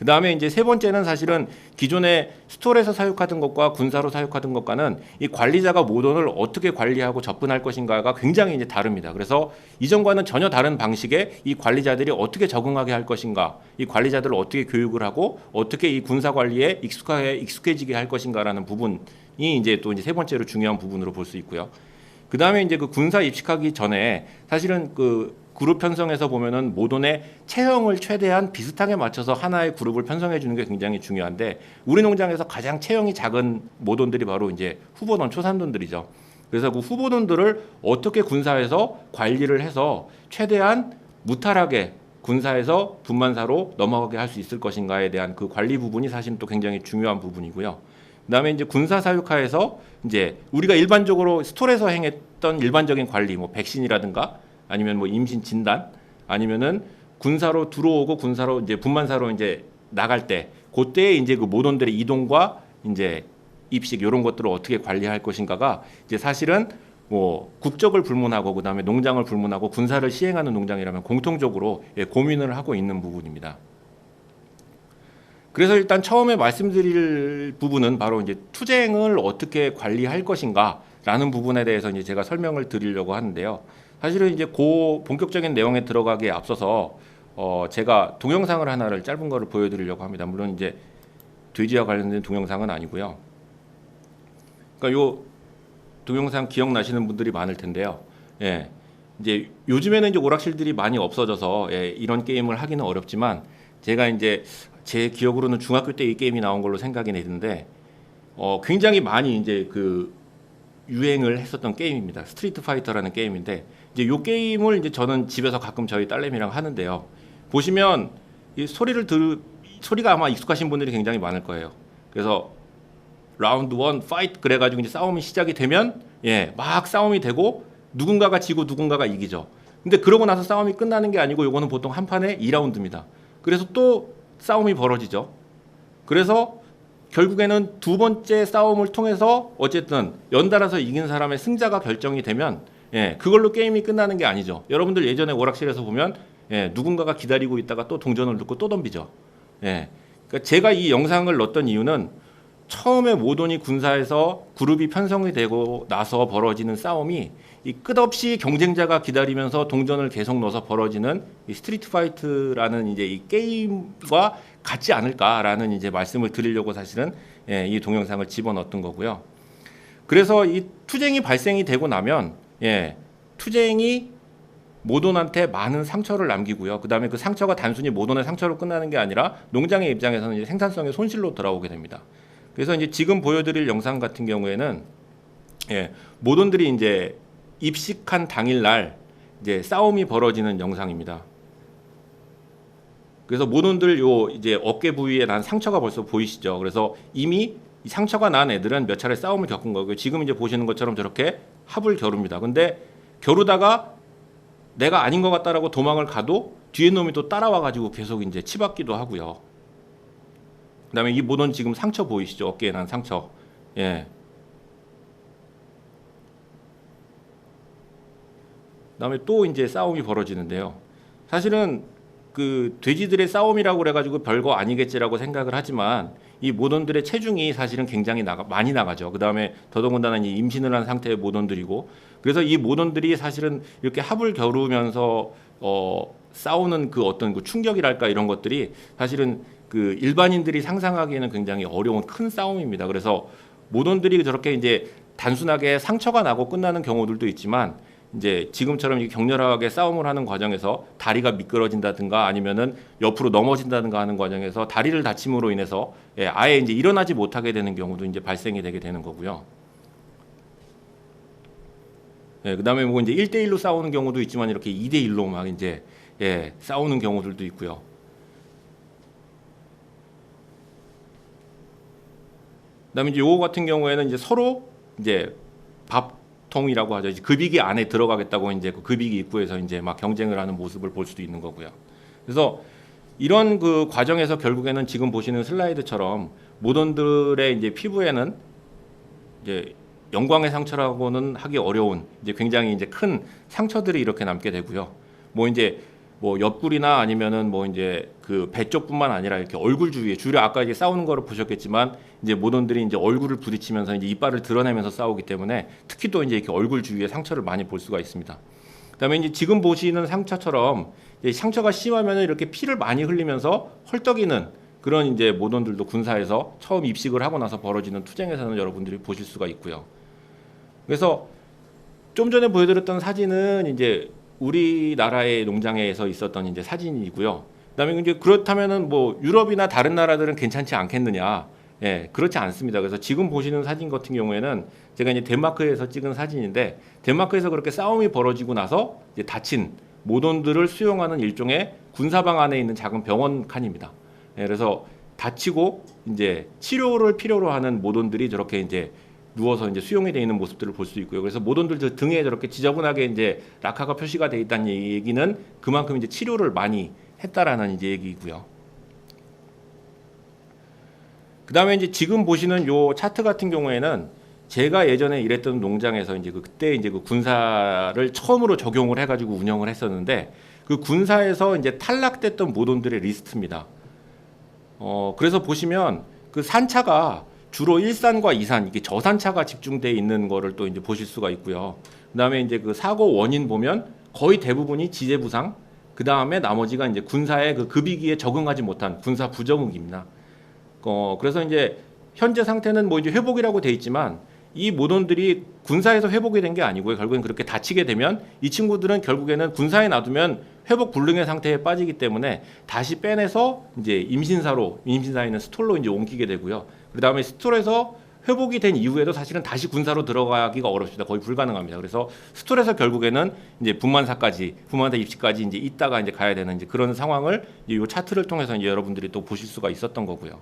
그 다음에 이제 세 번째는 사실은 기존에 스토어에서 사육하던 것과 군사로 사육하던 것과는 이 관리자가 모던을 어떻게 관리하고 접근할 것인가가 굉장히 이제 다릅니다. 그래서 이전과는 전혀 다른 방식의 이 관리자들이 어떻게 적응하게 할 것인가, 이 관리자들을 어떻게 교육을 하고 어떻게 이 군사 관리에 익숙해지게 할 것인가라는 부분이 이제 또 이제 세 번째로 중요한 부분으로 볼 수 있고요. 그 다음에 이제 그 군사 입식하기 전에 사실은 그 그룹 편성에서 보면은 모던의 체형을 최대한 비슷하게 맞춰서 하나의 그룹을 편성해 주는 게 굉장히 중요한데, 우리 농장에서 가장 체형이 작은 모던들이 바로 이제 후보던 초산돈들이죠. 그래서 그 후보돈들을 어떻게 군사에서 관리를 해서 최대한 무탈하게 군사에서 분만사로 넘어가게 할 수 있을 것인가에 대한 그 관리 부분이 사실 또 굉장히 중요한 부분이고요. 그다음에 이제 군사 사육하에서 이제 우리가 일반적으로 스톨에서 행했던 일반적인 관리, 뭐 백신이라든가 아니면 뭐 임신 진단, 아니면은 군사로 들어오고 군사로 이제 분만사로 이제 나갈 때, 그때에 이제 그 모던들의 이동과 이제 입식 이런 것들을 어떻게 관리할 것인가가 이제 사실은 뭐 국적을 불문하고 그다음에 농장을 불문하고 군사를 시행하는 농장이라면 공통적으로 고민을 하고 있는 부분입니다. 그래서 일단 처음에 말씀드릴 부분은 바로 이제 투쟁을 어떻게 관리할 것인가라는 부분에 대해서 이제 제가 설명을 드리려고 하는데요. 사실은 이제 본격적인 내용에 들어가기에 앞서서 제가 동영상을 하나를 짧은 거를 보여드리려고 합니다. 물론 이제 돼지와 관련된 동영상은 아니고요. 그러니까 요 동영상 기억나시는 분들이 많을 텐데요. 예, 이제 요즘에는 이제 오락실들이 많이 없어져서 이런 게임을 하기는 어렵지만, 제가 이제 제 기억으로는 중학교 때 이 게임이 나온 걸로 생각이 되는데 굉장히 많이 이제 그 유행을 했었던 게임입니다. 스트리트 파이터라는 게임인데, 이제 요 게임을 이제 저는 집에서 가끔 저희 딸내미랑 하는데요. 보시면 이 소리가 아마 익숙하신 분들이 굉장히 많을 거예요. 그래서 라운드 1 파이트 그래가지고 이제 싸움이 시작이 되면 막 싸움이 되고 누군가가 지고 누군가가 이기죠. 근데 그러고 나서 싸움이 끝나는 게 아니고 요거는 보통 한 판에 2라운드입니다. 그래서 또 싸움이 벌어지죠. 그래서 결국에는 두 번째 싸움을 통해서 어쨌든 연달아서 이긴 사람의 승자가 결정이 되면 그걸로 게임이 끝나는 게 아니죠. 여러분들 예전에 오락실에서 보면 누군가가 기다리고 있다가 또 동전을 넣고 또 덤비죠. 그러니까 제가 이 영상을 넣었던 이유는 처음에 모던이 군사에서 그룹이 편성이 되고 나서 벌어지는 싸움이 이 끝없이 경쟁자가 기다리면서 동전을 계속 넣어서 벌어지는 이 스트리트 파이트라는 이제 이 게임과 같지 않을까라는 이제 말씀을 드리려고 사실은 이 동영상을 집어넣었던 거고요. 그래서 이 투쟁이 발생이 되고 나면 투쟁이 모던한테 많은 상처를 남기고요. 그 다음에 그 상처가 단순히 모던의 상처로 끝나는 게 아니라 농장의 입장에서는 이제 생산성의 손실로 돌아오게 됩니다. 그래서 이제 지금 보여드릴 영상 같은 경우에는 모던들이 이제 입식한 당일날 이제 싸움이 벌어지는 영상입니다. 그래서 모던들 요 이제 어깨 부위에 난 상처가 벌써 보이시죠? 그래서 이미 이 상처가 난 애들은 몇 차례 싸움을 겪은 거고요. 지금 이제 보시는 것처럼 저렇게 합을 겨룹니다. 근데 겨루다가 내가 아닌 것 같다라고 도망을 가도 뒤에 놈이 또 따라와 가지고 계속 이제 치받기도 하고요. 그다음에 이 모던 지금 상처 보이시죠? 어깨에 난 상처. 그다음에 또 이제 싸움이 벌어지는데요. 사실은 그 돼지들의 싸움이라고 그래가지고 별거 아니겠지라고 생각을 하지만 이 모던들의 체중이 사실은 굉장히 많이 나가죠. 그다음에 더더군다나 이 임신을 한 상태의 모던들이고, 그래서 이 모던들이 사실은 이렇게 합을 겨루면서 싸우는 그 어떤 그 충격이랄까 이런 것들이 사실은 그 일반인들이 상상하기에는 굉장히 어려운 큰 싸움입니다. 그래서 모던들이 저렇게 이제 단순하게 상처가 나고 끝나는 경우들도 있지만, 이제 지금처럼 이 격렬하게 싸움을 하는 과정에서 다리가 미끄러진다든가 아니면은 옆으로 넘어진다든가 하는 과정에서 다리를 다침으로 인해서 아예 이제 일어나지 못하게 되는 경우도 이제 발생이 되게 되는 거고요. 그다음에 뭐 이제 1대1로 싸우는 경우도 있지만 이렇게 2대1로 막 이제 싸우는 경우들도 있고요. 그다음에 이제 요거 같은 경우에는 이제 서로 이제 밥통이라고 하죠. 이제 급이기 안에 들어가겠다고 이제 그 급이기 입구에서 이제 막 경쟁을 하는 모습을 볼 수도 있는 거고요. 그래서 이런 그 과정에서 결국에는 지금 보시는 슬라이드처럼 모던들의 이제 피부에는 이제 영광의 상처라고는 하기 어려운 이제 굉장히 이제 큰 상처들이 이렇게 남게 되고요. 뭐 이제 뭐 옆구리나 아니면은 뭐 이제 그 배 쪽뿐만 아니라 이렇게 얼굴 주위에 주로 아까 이제 싸우는 거를 보셨겠지만 이제 모던들이 이제 얼굴을 부딪히면서 이제 이빨을 드러내면서 싸우기 때문에 특히 또 이제 이렇게 얼굴 주위에 상처를 많이 볼 수가 있습니다. 그다음에 이제 지금 보시는 상처처럼 이제 상처가 심하면 이렇게 피를 많이 흘리면서 헐떡이는 그런 이제 모던들도 군사에서 처음 입식을 하고 나서 벌어지는 투쟁에서는 여러분들이 보실 수가 있고요. 그래서 좀 전에 보여드렸던 사진은 이제 우리나라의 농장에서 있었던 이제 사진이고요. 그다음에 이제 그렇다면은 뭐 유럽이나 다른 나라들은 괜찮지 않겠느냐? 예, 그렇지 않습니다. 그래서 지금 보시는 사진 같은 경우에는 제가 이제 덴마크에서 찍은 사진인데 덴마크에서 그렇게 싸움이 벌어지고 나서 이제 다친 모돈들을 수용하는 일종의 군사방 안에 있는 작은 병원 칸입니다. 예, 그래서 다치고 이제 치료를 필요로 하는 모돈들이 저렇게 이제 누워서 이제 수용이 되어 있는 모습들을 볼 수 있고요. 그래서 모돈들 저 등에 저렇게 지저분하게 이제 락화가 표시가 되어 있다는 얘기는 그만큼 이제 치료를 많이 했다라는 이제 얘기고요. 그다음에 이제 지금 보시는 요 차트 같은 경우에는 제가 예전에 일했던 농장에서 이제 그때 이제 그 군사를 처음으로 적용을 해가지고 운영을 했었는데 그 군사에서 이제 탈락됐던 모돈들의 리스트입니다. 그래서 보시면 그 산차가 주로 1산과 2산 이게 저산차가 집중되어 있는 거를 또 이제 보실 수가 있고요. 그다음에 이제 그 사고 원인 보면 거의 대부분이 지제 부상, 그다음에 나머지가 이제 군사의 그 급이기에 적응하지 못한 군사 부적응입니다. 그래서 이제 현재 상태는 뭐 이제 회복이라고 돼 있지만 이 모돈들이 군사에서 회복이 된 게 아니고요. 결국엔 그렇게 다치게 되면 이 친구들은 결국에는 군사에 놔두면 회복 불능의 상태에 빠지기 때문에 다시 빼내서 이제 임신사에 있는 스톨로 이제 옮기게 되고요. 그다음에 스톨에서 회복이 된 이후에도 사실은 다시 군사로 들어가기가 어렵습니다. 거의 불가능합니다. 그래서 스톨에서 결국에는 이제 분만사 입시까지 이제 있다가 이제 가야 되는 이제 그런 상황을 이 차트를 통해서 이제 여러분들이 또 보실 수가 있었던 거고요.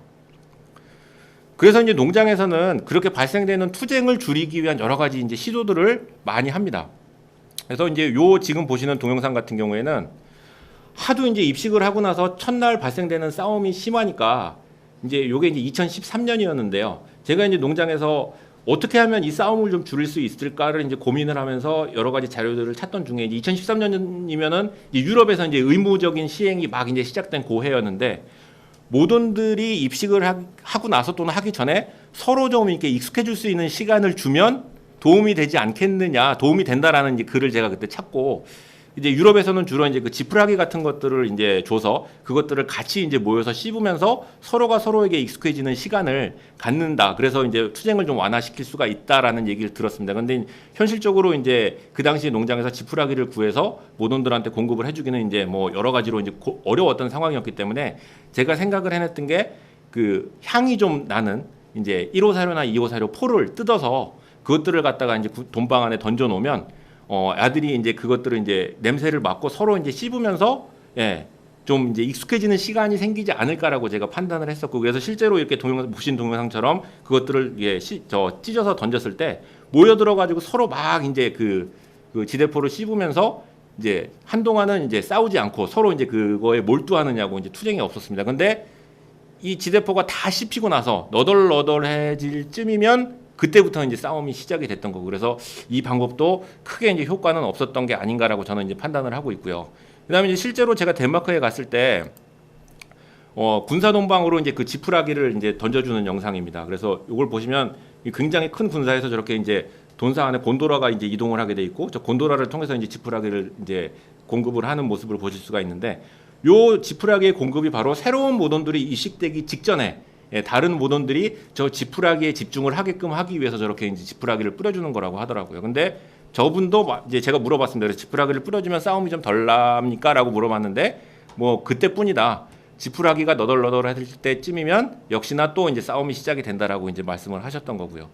그래서 이제 농장에서는 그렇게 발생되는 투쟁을 줄이기 위한 여러 가지 이제 시도들을 많이 합니다. 그래서 이제 요 지금 보시는 동영상 같은 경우에는 하도 이제 입식을 하고 나서 첫날 발생되는 싸움이 심하니까 이제 요게 이제 2013년이었는데요. 제가 이제 농장에서 어떻게 하면 이 싸움을 좀 줄일 수 있을까를 이제 고민을 하면서 여러 가지 자료들을 찾던 중에 이제 2013년이면은 유럽에서 이제 의무적인 시행이 막 이제 시작된 고해였는데 모돈들이 입식을 하고 나서 또는 하기 전에 서로 좀 이렇게 익숙해질 수 있는 시간을 주면 도움이 되지 않겠느냐, 도움이 된다라는 이제 글을 제가 그때 찾고 이제 유럽에서는 주로 이제 그 지푸라기 같은 것들을 이제 줘서 그것들을 같이 이제 모여서 씹으면서 서로가 서로에게 익숙해지는 시간을 갖는다. 그래서 이제 투쟁을 좀 완화시킬 수가 있다라는 얘기를 들었습니다. 근데 현실적으로 이제 그 당시 농장에서 지푸라기를 구해서 모돈들한테 공급을 해주기는 이제 뭐 여러 가지로 이제 어려웠던 상황이었기 때문에 제가 생각을 해냈던 게 그 향이 좀 나는 이제 1호 사료나 2호 사료 포를 뜯어서 그것들을 갖다가 이제 돈방 안에 던져 놓으면 아들이 이제 그것들을 이제 냄새를 맡고 서로 이제 씹으면서 좀 이제 익숙해지는 시간이 생기지 않을까라고 제가 판단을 했었고 그래서 실제로 이렇게 보신 동영상처럼 그것들을 찢어서 던졌을 때 모여 들어가지고 서로 막 이제 그 지대포를 씹으면서 이제 한동안은 이제 싸우지 않고 서로 이제 그거에 몰두하느냐고 이제 투쟁이 없었습니다. 근데 이 지대포가 다 씹히고 나서 너덜너덜해질 쯤이면 그때부터 이제 싸움이 시작이 됐던 거고 그래서 이 방법도 크게 이제 효과는 없었던 게 아닌가라고 저는 이제 판단을 하고 있고요. 그다음에 이제 실제로 제가 덴마크에 갔을 때 군사동방으로 이제 그 지푸라기를 이제 던져주는 영상입니다. 그래서 이걸 보시면 굉장히 큰 군사에서 저렇게 이제 돈사 안에 곤도라가 이제 이동을 하게 돼 있고 저 곤도라를 통해서 이제 지푸라기를 이제 공급을 하는 모습을 보실 수가 있는데 요 지푸라기의 공급이 바로 새로운 모돈들이 이식되기 직전에 다른 모돈들이 저 지푸라기에 집중을 하게끔 하기 위해서 저렇게 이제 지푸라기를 뿌려주는 거라고 하더라고요. 근데 저분도 이제 제가 물어봤습니다. 그래서 지푸라기를 뿌려주면 싸움이 좀 덜 납니까?라고 물어봤는데 뭐 그때뿐이다. 지푸라기가 너덜너덜할 때쯤이면 역시나 또 이제 싸움이 시작이 된다라고 이제 말씀을 하셨던 거고요.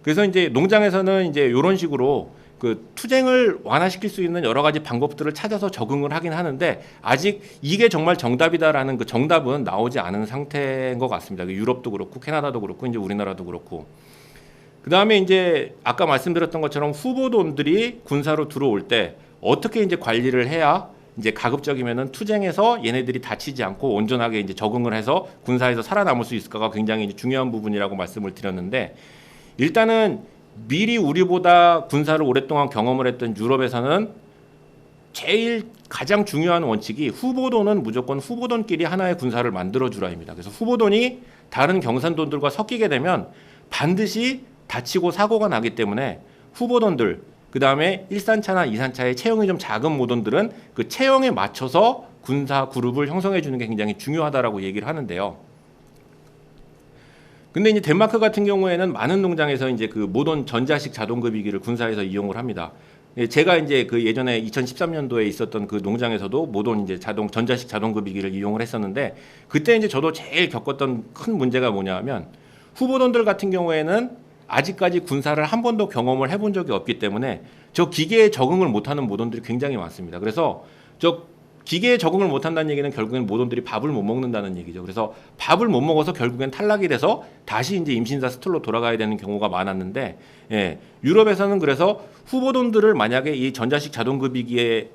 그래서 이제 농장에서는 이제 이런 식으로 그 투쟁을 완화시킬 수 있는 여러 가지 방법들을 찾아서 적응을 하긴 하는데 아직 이게 정말 정답이다라는 그 정답은 나오지 않은 상태인 것 같습니다. 유럽도 그렇고 캐나다도 그렇고 이제 우리나라도 그렇고 그 다음에 이제 아까 말씀드렸던 것처럼 후보돈들이 군사로 들어올 때 어떻게 이제 관리를 해야 이제 가급적이면은 투쟁에서 얘네들이 다치지 않고 온전하게 이제 적응을 해서 군사에서 살아남을 수 있을까가 굉장히 이제 중요한 부분이라고 말씀을 드렸는데 일단은 미리 우리보다 군사를 오랫동안 경험을 했던 유럽에서는 제일 가장 중요한 원칙이 후보돈은 무조건 후보돈끼리 하나의 군사를 만들어주라입니다. 그래서 후보돈이 다른 경산돈들과 섞이게 되면 반드시 다치고 사고가 나기 때문에 후보돈들, 그 다음에 1산차나 2산차의 체형이 좀 작은 모돈들은 그 체형에 맞춰서 군사 그룹을 형성해 주는 게 굉장히 중요하다라고 얘기를 하는데요. 근데 이제 덴마크 같은 경우에는 많은 농장에서 이제 그 모던 전자식 자동급이기를 군사에서 이용을 합니다. 제가 이제 그 예전에 2013년도에 있었던 그 농장에서도 모던 이제 전자식 자동급이기를 이용을 했었는데, 그때 이제 저도 제일 겪었던 큰 문제가 뭐냐면 후보돈들 같은 경우에는 아직까지 군사를 한 번도 경험을 해본 적이 없기 때문에 저 기계에 적응을 못하는 모돈들이 굉장히 많습니다. 그래서 저 기계에 적응을 못한다는 얘기는 결국엔 모돈들이 밥을 못 먹는다는 얘기죠. 그래서 밥을 못 먹어서 결국엔 탈락이 돼서 다시 이제 임신사 스툴로 돌아가야 되는 경우가 많았는데, 유럽에서는 그래서 후보돈들을 만약에 이 전자식 자동급이기가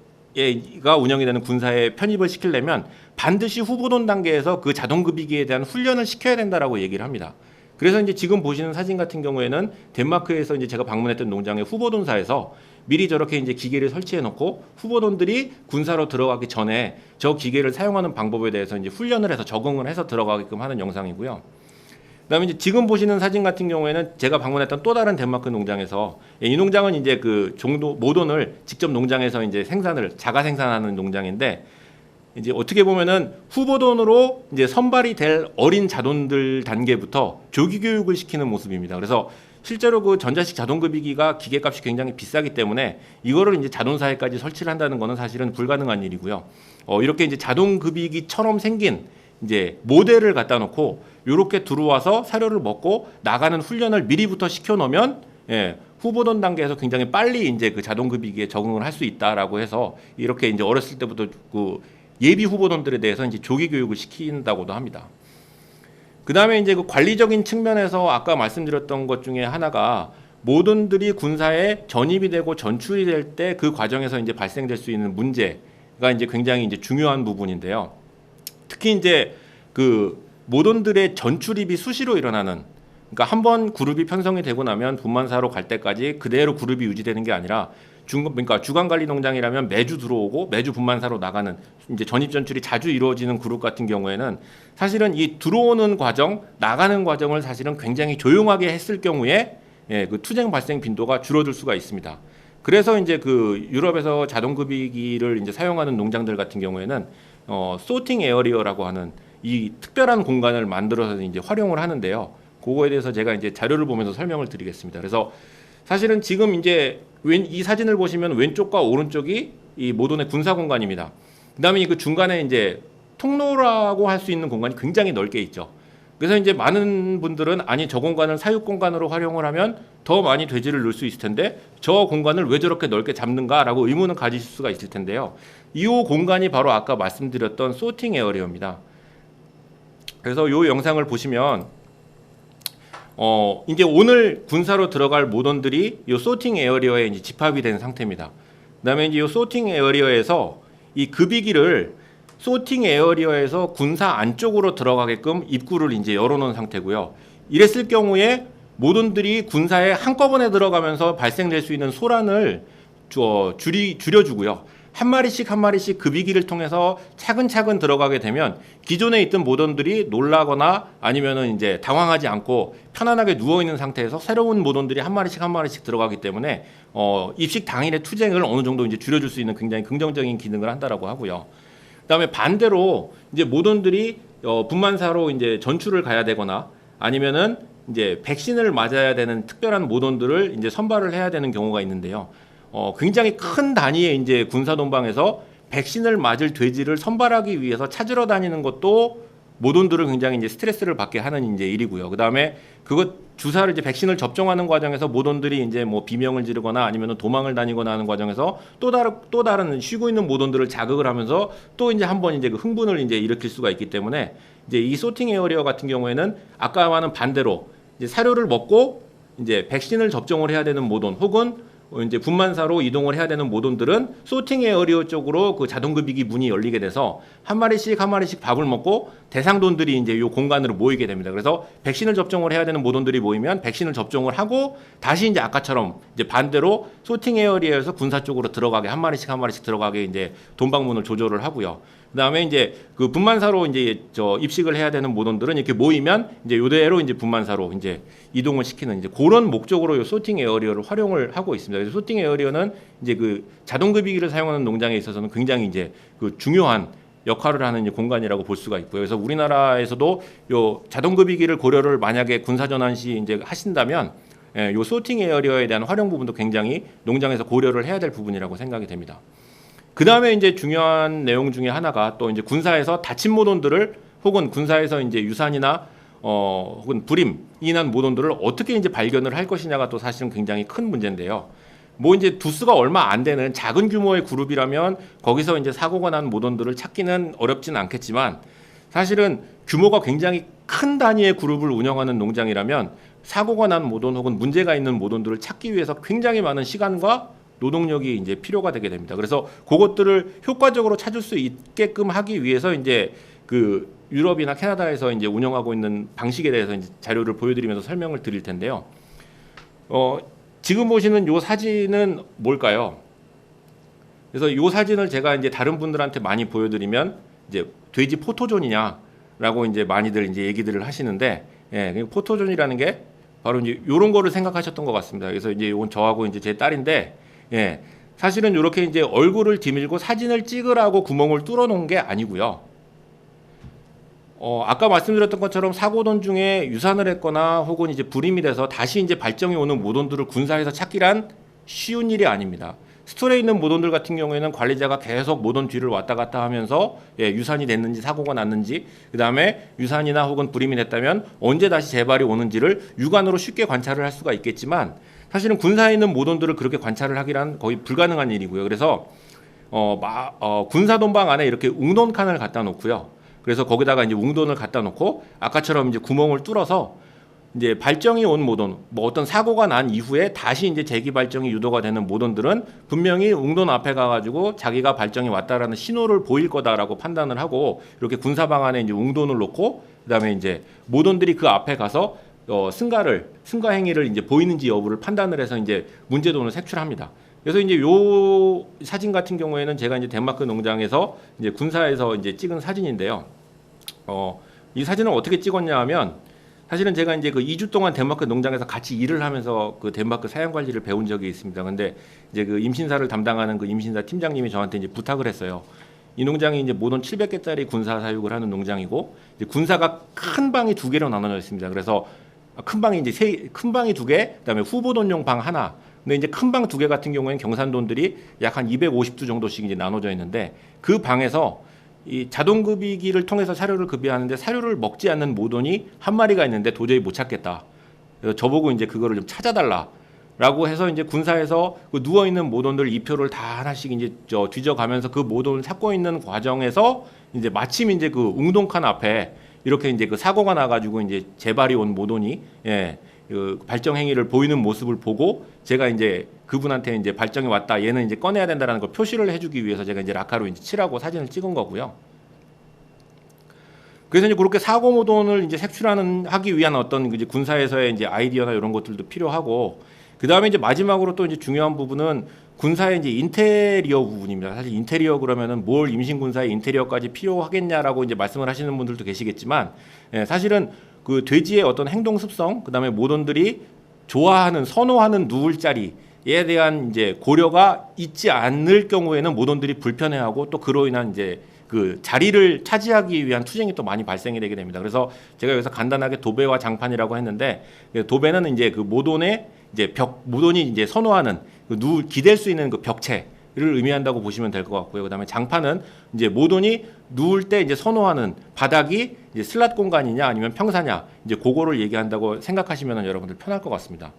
운영이 되는 군사에 편입을 시키려면 반드시 후보돈 단계에서 그 자동급이기에 대한 훈련을 시켜야 된다라고 얘기를 합니다. 그래서 이제 지금 보시는 사진 같은 경우에는 덴마크에서 이제 제가 방문했던 농장의 후보돈사에서 미리 저렇게 이제 기계를 설치해 놓고 후보돈들이 군사로 들어가기 전에 저 기계를 사용하는 방법에 대해서 이제 훈련을 해서 적응을 해서 들어가게끔 하는 영상이고요. 그다음에 이제 지금 보시는 사진 같은 경우에는 제가 방문했던 또 다른 덴마크 농장에서, 이 농장은 이제 그 모돈을 직접 농장에서 이제 자가 생산하는 농장인데, 이제 어떻게 보면은 후보돈으로 이제 선발이 될 어린 자돈들 단계부터 조기 교육을 시키는 모습입니다. 그래서 실제로 그 전자식 자동급이기가 기계값이 굉장히 비싸기 때문에 이거를 이제 자동사에까지 설치를 한다는 거는 사실은 불가능한 일이고요. 이렇게 이제 자동급이기처럼 생긴 이제 모델을 갖다 놓고 이렇게 들어와서 사료를 먹고 나가는 훈련을 미리부터 시켜 놓으면, 후보돈 단계에서 굉장히 빨리 이제 그 자동급이기에 적응을 할 수 있다라고 해서 이렇게 이제 어렸을 때부터 그 예비 후보돈들에 대해서 이제 조기 교육을 시킨다고도 합니다. 그 다음에 이제 그 관리적인 측면에서 아까 말씀드렸던 것 중에 하나가 모돈들이 군사에 전입이 되고 전출이 될 때 그 과정에서 이제 발생될 수 있는 문제가 이제 굉장히 이제 중요한 부분인데요. 특히 이제 그 모돈들의 전출입이 수시로 일어나는, 그러니까 한번 그룹이 편성이 되고 나면 분만사로 갈 때까지 그대로 그룹이 유지되는 게 아니라 그러니까 주간관리 농장이라면 매주 들어오고 매주 분만사로 나가는 이제 전입 전출이 자주 이루어지는 그룹 같은 경우에는 사실은 이 들어오는 과정, 나가는 과정을 사실은 굉장히 조용하게 했을 경우에 그 투쟁 발생 빈도가 줄어들 수가 있습니다. 그래서 이제 그 유럽에서 자동급이기를 이제 사용하는 농장들 같은 경우에는 소팅 에어리어라고 하는 이 특별한 공간을 만들어서 이제 활용을 하는데요. 그거에 대해서 제가 이제 자료를 보면서 설명을 드리겠습니다. 그래서 사실은 지금 이제 이 사진을 보시면 왼쪽과 오른쪽이 이 모돈의 군사 공간입니다. 그다음에 그 중간에 이제 통로라고 할 수 있는 공간이 굉장히 넓게 있죠. 그래서 이제 많은 분들은 아니 저 공간을 사육 공간으로 활용을 하면 더 많이 돼지를 넣을 수 있을 텐데 저 공간을 왜 저렇게 넓게 잡는가라고 의문을 가지실 수가 있을 텐데요. 이 공간이 바로 아까 말씀드렸던 소팅 에어리어입니다. 그래서 이 영상을 보시면 이제 오늘 군사로 들어갈 모돈들이 이 소팅 에어리어에 이제 집합이 된 상태입니다. 그다음에 이제 이 소팅 에어리어에서 이 급이기를 소팅 에어리어에서 군사 안쪽으로 들어가게끔 입구를 이제 열어놓은 상태고요. 이랬을 경우에 모돈들이 군사에 한꺼번에 들어가면서 발생될 수 있는 소란을 줄여주고요. 한 마리씩 급이기를 통해서 차근차근 들어가게 되면 기존에 있던 모돈들이 놀라거나 아니면은 이제 당황하지 않고 편안하게 누워 있는 상태에서 새로운 모돈들이 한 마리씩 들어가기 때문에 입식 당일의 투쟁을 어느 정도 이제 줄여줄 수 있는 굉장히 긍정적인 기능을 한다라고 하고요. 그다음에 반대로 이제 모돈들이 분만사로 이제 전출을 가야 되거나 아니면은 이제 백신을 맞아야 되는 특별한 모돈들을 이제 선발을 해야 되는 경우가 있는데요. 굉장히 큰 단위의 이제 군사 동방에서 백신을 맞을 돼지를 선발하기 위해서 찾으러 다니는 것도 모돈들을 굉장히 이제 스트레스를 받게 하는 이제 일이고요. 그다음에 주사를 이제 백신을 접종하는 과정에서 모돈들이 이제 뭐 비명을 지르거나 아니면 도망을 다니거나 하는 과정에서 또 다른 쉬고 있는 모돈들을 자극을 하면서 또 이제 한번 이제 그 흥분을 이제 일으킬 수가 있기 때문에 이제 이 소팅 에어리어 같은 경우에는 아까와는 반대로 이제 사료를 먹고 이제 백신을 접종을 해야 되는 모돈 혹은 이제 분만사로 이동을 해야 되는 모돈들은 소팅 에어리어 쪽으로 그 자동급이기 문이 열리게 돼서 한 마리씩 밥을 먹고 대상돈들이 이제 요 공간으로 모이게 됩니다. 그래서 백신을 접종을 해야 되는 모돈들이 모이면 백신을 접종을 하고 다시 이제 아까처럼 이제 반대로 소팅 에어리어에서 군사 쪽으로 들어가게 한 마리씩 들어가게 이제 돈방문을 조절을 하고요. 그다음에 이제 그 분만사로 이제 입식을 해야 되는 모돈들은 이렇게 모이면 이제 요대로 이제 분만사로 이제 이동을 시키는 이제 그런 목적으로 요 소팅 에어리어를 활용을 하고 있습니다. 그래서 소팅 에어리어는 이제 그 자동급이기를 사용하는 농장에 있어서는 굉장히 이제 그 중요한 역할을 하는 이제 공간이라고 볼 수가 있고요. 그래서 우리나라에서도 요 자동급이기를 고려를 만약에 군사전환 시 이제 하신다면 요 소팅 에어리어에 대한 활용 부분도 굉장히 농장에서 고려를 해야 될 부분이라고 생각이 됩니다. 그 다음에 이제 중요한 내용 중에 하나가 또 이제 군사에서 다친 모돈들을 혹은 군사에서 이제 유산이나 혹은 불임이 난 모돈들을 어떻게 이제 발견을 할 것이냐가 또 사실은 굉장히 큰 문제인데요. 뭐 이제 두수가 얼마 안 되는 작은 규모의 그룹이라면 거기서 이제 사고가 난 모돈들을 찾기는 어렵지는 않겠지만 사실은 규모가 굉장히 큰 단위의 그룹을 운영하는 농장이라면 사고가 난 모돈 혹은 문제가 있는 모돈들을 찾기 위해서 굉장히 많은 시간과 노동력이 이제 필요가 되게 됩니다. 그래서 그것들을 효과적으로 찾을 수 있게끔 하기 위해서 이제 그 유럽이나 캐나다에서 이제 운영하고 있는 방식에 대해서 이제 자료를 보여드리면서 설명을 드릴 텐데요. 지금 보시는 요 사진은 뭘까요? 그래서 요 사진을 제가 이제 다른 분들한테 많이 보여드리면 이제 돼지 포토존이냐라고 이제 많이들 이제 얘기들을 하시는데, 예, 포토존이라는 게 바로 이제 요런 거를 생각하셨던 것 같습니다. 그래서 이제 이건 저하고 이제 제 딸인데, 예, 사실은 이렇게 이제 얼굴을 디밀고 사진을 찍으라고 구멍을 뚫어 놓은 게 아니고요. 아까 말씀드렸던 것처럼 사고돈 중에 유산을 했거나 혹은 이제 불임이 돼서 다시 이제 발정이 오는 모돈들을 군사에서 찾기란 쉬운 일이 아닙니다. 스토레에 있는 모돈들 같은 경우에는 관리자가 계속 모돈 뒤를 왔다 갔다 하면서 유산이 됐는지 사고가 났는지 그다음에 유산이나 혹은 불임이 됐다면 언제 다시 재발이 오는지를 육안으로 쉽게 관찰을 할 수가 있겠지만 사실은 군사에 있는 모돈들을 그렇게 관찰을 하기란 거의 불가능한 일이고요. 그래서 군사돈방 안에 이렇게 웅돈칸을 갖다 놓고요. 그래서 거기다가 이제 웅돈을 갖다 놓고 아까처럼 이제 구멍을 뚫어서 이제 발정이 온 모돈, 뭐 어떤 사고가 난 이후에 다시 이제 재기 발정이 유도가 되는 모돈들은 분명히 웅돈 앞에 가가지고 자기가 발정이 왔다라는 신호를 보일 거다라고 판단을 하고 이렇게 군사방 안에 이제 웅돈을 놓고 그다음에 이제 모돈들이 그 앞에 가서 승가 행위를 이제 보이는지 여부를 판단을 해서 이제 문제돈을 색출합니다. 그래서 이제 요 사진 같은 경우에는 제가 이제 덴마크 농장에서 이제 군사에서 이제 찍은 사진인데요. 이 사진을 어떻게 찍었냐 하면 사실은 제가 이제 그 2주 동안 덴마크 농장에서 같이 일을 하면서 그 덴마크 사양 관리를 배운 적이 있습니다. 근데 이제 그 임신사를 담당하는 그 임신사 팀장님이 저한테 이제 부탁을 했어요. 이 농장이 이제 모돈 700개짜리 군사 사육을 하는 농장이고 이제 군사가 큰 방이 2개로 나눠져 있습니다. 그래서 큰 방이 이제 큰 방이 2개, 그다음에 후보돈용 방 하나. 근데 이제 큰 방 2개 같은 경우에는 경산돈들이 약 한 250두 정도씩 이제 나눠져 있는데 그 방에서 이 자동급이기를 통해서 사료를 급여하는데 사료를 먹지 않는 모돈이 한 마리가 있는데 도저히 못 찾겠다. 그래서 저보고 이제 그거를 좀 찾아달라라고 해서 이제 군사에서 그 누워 있는 모돈들 이표를 다 하나씩 이제 뒤져가면서 그 모돈을 찾고 있는 과정에서 이제 마침 이제 그 웅동칸 앞에 이렇게 이제 그 사고가 나가지고 이제 재발이 온 모돈이 그 발정 행위를 보이는 모습을 보고 제가 이제 그분한테 이제 발정이 왔다 얘는 이제 꺼내야 된다라는 걸 표시를 해주기 위해서 제가 이제 라카로 이제 칠하고 사진을 찍은 거고요. 그래서 이제 그렇게 사고 모돈을 이제 하기 위한 어떤 이제 군사에서의 이제 아이디어나 이런 것들도 필요하고 그 다음에 이제 마지막으로 또 이제 중요한 부분은 군사의 이제 인테리어 부분입니다. 사실 인테리어 그러면은 뭘 임신 군사의 인테리어까지 필요하겠냐라고 이제 말씀을 하시는 분들도 계시겠지만 사실은 그 돼지의 어떤 행동 습성, 그다음에 모돈들이 좋아하는 선호하는 누울 자리에 대한 이제 고려가 있지 않을 경우에는 모돈들이 불편해하고 또 그로 인한 이제 그 자리를 차지하기 위한 투쟁이 또 많이 발생이 되게 됩니다. 그래서 제가 여기서 간단하게 도배와 장판이라고 했는데 도배는 이제 그 모돈의 이제 모돈이 이제 선호하는 그 기댈 수 있는 그 벽체를 의미한다고 보시면 될 것 같고요. 그다음에 장판은 이제 모돈이 누울 때 이제 선호하는 바닥이 이제 슬랏 공간이냐 아니면 평사냐 이제 그거를 얘기한다고 생각하시면 여러분들 편할 것 같습니다.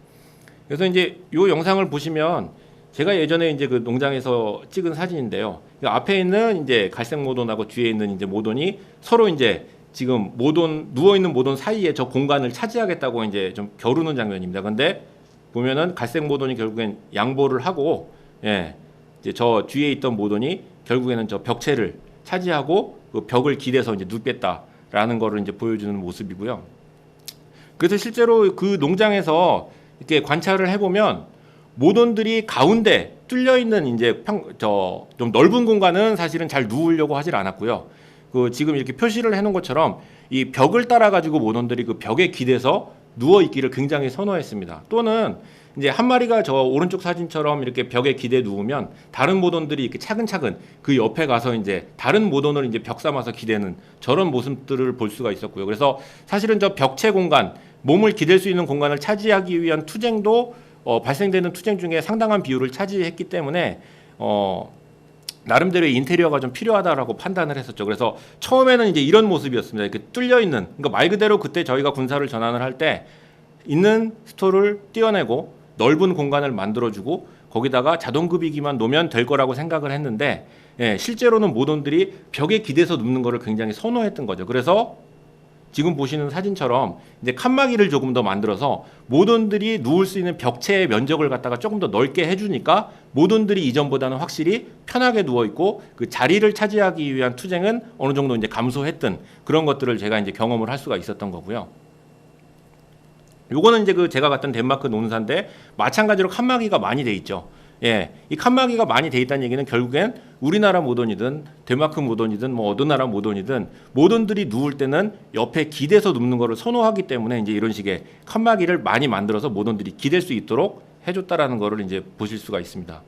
그래서 이제 이 영상을 보시면 제가 예전에 이제 그 농장에서 찍은 사진인데요. 앞에 있는 이제 갈색 모돈하고 뒤에 있는 이제 모돈이 서로 이제 지금 누워 있는 모돈 사이에 저 공간을 차지하겠다고 이제 좀 겨루는 장면입니다. 근데 보면은 갈색 모돈이 결국엔 양보를 하고 예, 이제 저 뒤에 있던 모돈이 결국에는 저 벽체를 차지하고 그 벽을 기대서 이제 눕겠다라는 거를 이제 보여주는 모습이고요. 그래서 실제로 그 농장에서 이렇게 관찰을 해보면 모돈들이 가운데 뚫려 있는 이제 좀 넓은 공간은 사실은 잘 누우려고 하질 않았고요. 그 지금 이렇게 표시를 해놓은 것처럼 이 벽을 따라 가지고 모돈들이 그 벽에 기대서 누워 있기를 굉장히 선호했습니다. 또는 이제 한 마리가 저 오른쪽 사진처럼 이렇게 벽에 기대 누우면 다른 모돈들이 이렇게 차근차근 그 옆에 가서 이제 다른 모돈을 이제 벽 삼아서 기대는 저런 모습들을 볼 수가 있었고요. 그래서 사실은 저 벽체 공간, 몸을 기댈 수 있는 공간을 차지하기 위한 투쟁도 발생되는 투쟁 중에 상당한 비율을 차지했기 때문에 나름대로의 인테리어가 좀 필요하다라고 판단을 했었죠. 그래서 처음에는 이제 이런 모습이었습니다. 이렇게 뚫려 있는, 그러니까 말 그대로 그때 저희가 군사를 전환을 할 때 있는 스토를 떼어내고 넓은 공간을 만들어주고 거기다가 자동급이기만 놓으면 될 거라고 생각을 했는데 예, 실제로는 모돈들이 벽에 기대서 눕는 거를 굉장히 선호했던 거죠. 그래서 지금 보시는 사진처럼 이제 칸막이를 조금 더 만들어서 모돈들이 누울 수 있는 벽체의 면적을 갖다가 조금 더 넓게 해주니까 모돈들이 이전보다는 확실히 편하게 누워 있고 그 자리를 차지하기 위한 투쟁은 어느 정도 이제 감소했던 그런 것들을 제가 이제 경험을 할 수가 있었던 거고요. 요거는 이제 그 제가 갔던 덴마크 논사인데 마찬가지로 칸막이가 많이 돼 있죠. 예, 이 칸막이가 많이 돼 있다는 얘기는 결국엔 우리나라 모돈이든 덴마크 모돈이든 뭐 어느 나라 모돈이든 모돈들이 누울 때는 옆에 기대서 눕는 거를 선호하기 때문에 이제 이런 식의 칸막이를 많이 만들어서 모돈들이 기댈 수 있도록 해줬다라는 거를 이제 보실 수가 있습니다.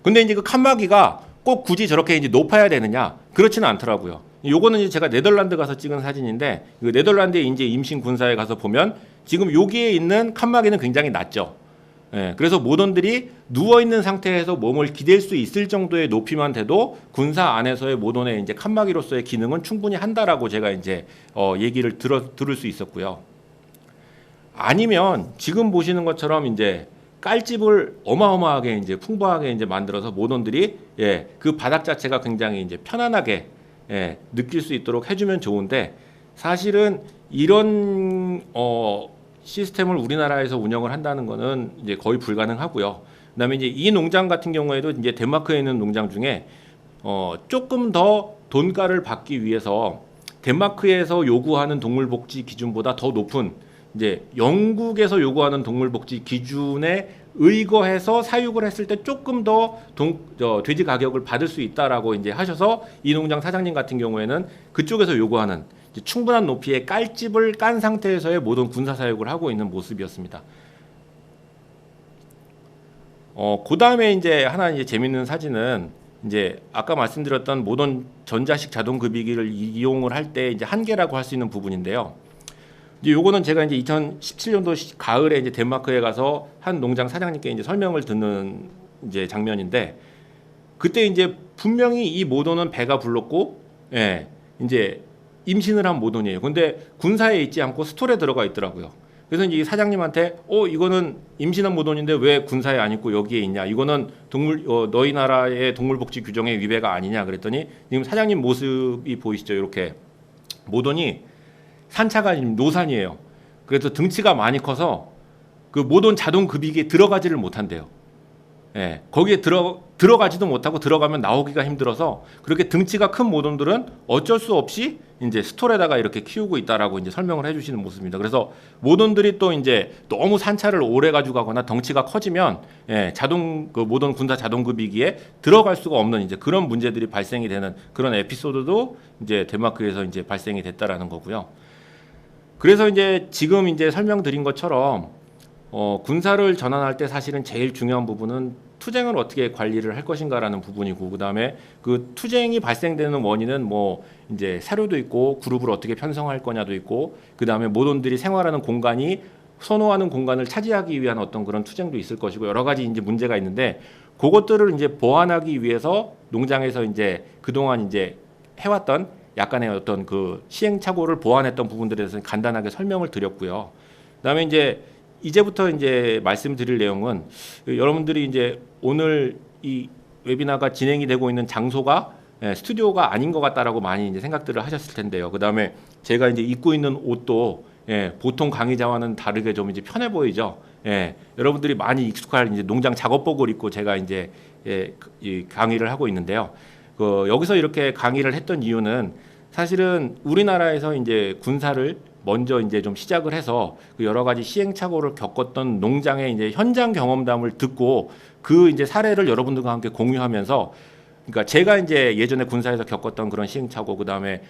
근데 이제 그 칸막이가 꼭 굳이 저렇게 이제 높아야 되느냐? 그렇지는 않더라고요. 요거는 이제 제가 네덜란드 가서 찍은 사진인데 그 네덜란드의 이제 임신 군사에 가서 보면 지금 여기에 있는 칸막이는 굉장히 낮죠. 예, 그래서 모돈들이 누워 있는 상태에서 몸을 기댈 수 있을 정도의 높이만 돼도 군사 안에서의 모돈의 이제 칸막이로서의 기능은 충분히 한다라고 제가 이제 얘기를 들을 수 있었고요. 아니면 지금 보시는 것처럼 이제 깔집을 어마어마하게 이제 풍부하게 이제 만들어서 모돈들이 예, 그 바닥 자체가 굉장히 이제 편안하게 예, 느낄 수 있도록 해주면 좋은데 사실은 이런 시스템을 우리나라에서 운영을 한다는 거는 이제 거의 불가능하고요. 그다음에 이제 이 농장 같은 경우에도 이제 덴마크에 있는 농장 중에 조금 더 돈가를 받기 위해서 덴마크에서 요구하는 동물복지 기준보다 더 높은 이제 영국에서 요구하는 동물복지 기준에 의거해서 사육을 했을 때 조금 더 돼지 가격을 받을 수 있다라고 이제 하셔서 이 농장 사장님 같은 경우에는 그쪽에서 요구하는 충분한 높이의 깔집을 깐 상태에서의 모든 군사 사육을 하고 있는 모습이었습니다. 그 다음에 이제 하나 이제 재밌는 사진은 이제 아까 말씀드렸던 모던 전자식 자동급이기를 이용을 할 때 이제 한계라고 할 수 있는 부분인데요. 이제 요거는 제가 이제 2017년도 가을에 이제 덴마크에 가서 한 농장 사장님께 이제 설명을 듣는 이제 장면인데 그때 이제 분명히 이 모돈은 배가 불렀고 예, 이제 임신을 한 모돈이에요. 근데 군사에 있지 않고 스톨에 들어가 있더라고요. 그래서 이제 사장님한테 이거는 임신한 모돈인데 왜 군사에 안 있고 여기에 있냐? 이거는 너희 나라의 동물복지 규정에 위배가 아니냐? 그랬더니 지금 사장님 모습이 보이시죠? 이렇게 모돈이 산차가 노산이에요. 그래서 등치가 많이 커서 그 모돈 자동급이기에 들어가지를 못한대요. 예, 거기에 들어가지도 못하고 들어가면 나오기가 힘들어서 그렇게 등치가 큰 모돈들은 어쩔 수 없이 이제 스톨에다가 이렇게 키우고 있다라고 이제 설명을 해주시는 모습입니다. 그래서 모돈들이 또 이제 너무 산차를 오래 가지고 가거나 덩치가 커지면 예, 그 모돈 군사 자동급이기에 들어갈 수가 없는 이제 그런 문제들이 발생이 되는 그런 에피소드도 이제 덴마크에서 이제 발생이 됐다라는 거고요. 그래서 이제 지금 이제 설명드린 것처럼 군사를 전환할 때 사실은 제일 중요한 부분은 투쟁을 어떻게 관리를 할 것인가라는 부분이고 그다음에 그 투쟁이 발생되는 원인은 뭐 이제 사료도 있고 그룹을 어떻게 편성할 거냐도 있고 그다음에 모돈들이 생활하는 공간이 선호하는 공간을 차지하기 위한 어떤 그런 투쟁도 있을 것이고 여러 가지 이제 문제가 있는데 그것들을 이제 보완하기 위해서 농장에서 이제 그동안 이제 해왔던 약간의 어떤 그 시행착오를 보완했던 부분들에 대해서 간단하게 설명을 드렸고요. 그다음에 이제부터 이제 말씀드릴 내용은 여러분들이 이제 오늘 이 웨비나가 진행이 되고 있는 장소가 스튜디오가 아닌 것 같다라고 많이 이제 생각들을 하셨을 텐데요. 그다음에 제가 이제 입고 있는 옷도 보통 강의자와는 다르게 좀 이제 편해 보이죠. 예, 여러분들이 많이 익숙할 이제 농장 작업복을 입고 제가 이제 이 강의를 하고 있는데요. 여기서 이렇게 강의를 했던 이유는 사실은 우리나라에서 이제 군사를 먼저 이제 좀 시작을 해서 그 여러 가지 시행착오를 겪었던 농장의 이제 현장 경험담을 듣고 그 이제 사례를 여러분들과 함께 공유하면서, 그러니까 제가 이제 예전에 군사에서 겪었던 그런 시행착오, 그 다음에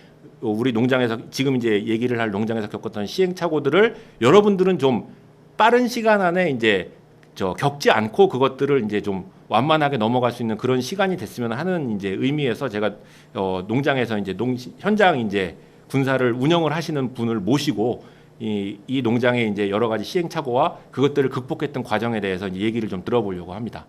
우리 농장에서 지금 이제 얘기를 할 농장에서 겪었던 시행착오들을 여러분들은 좀 빠른 시간 안에 이제 겪지 않고 그것들을 이제 좀 완만하게 넘어갈 수 있는 그런 시간이 됐으면 하는 이제 의미에서 제가 농장에서 이제 현장 이제 군사를 운영을 하시는 분을 모시고 이 농장의 이제 여러 가지 시행착오와 그것들을 극복했던 과정에 대해서 이제 얘기를 좀 들어보려고 합니다.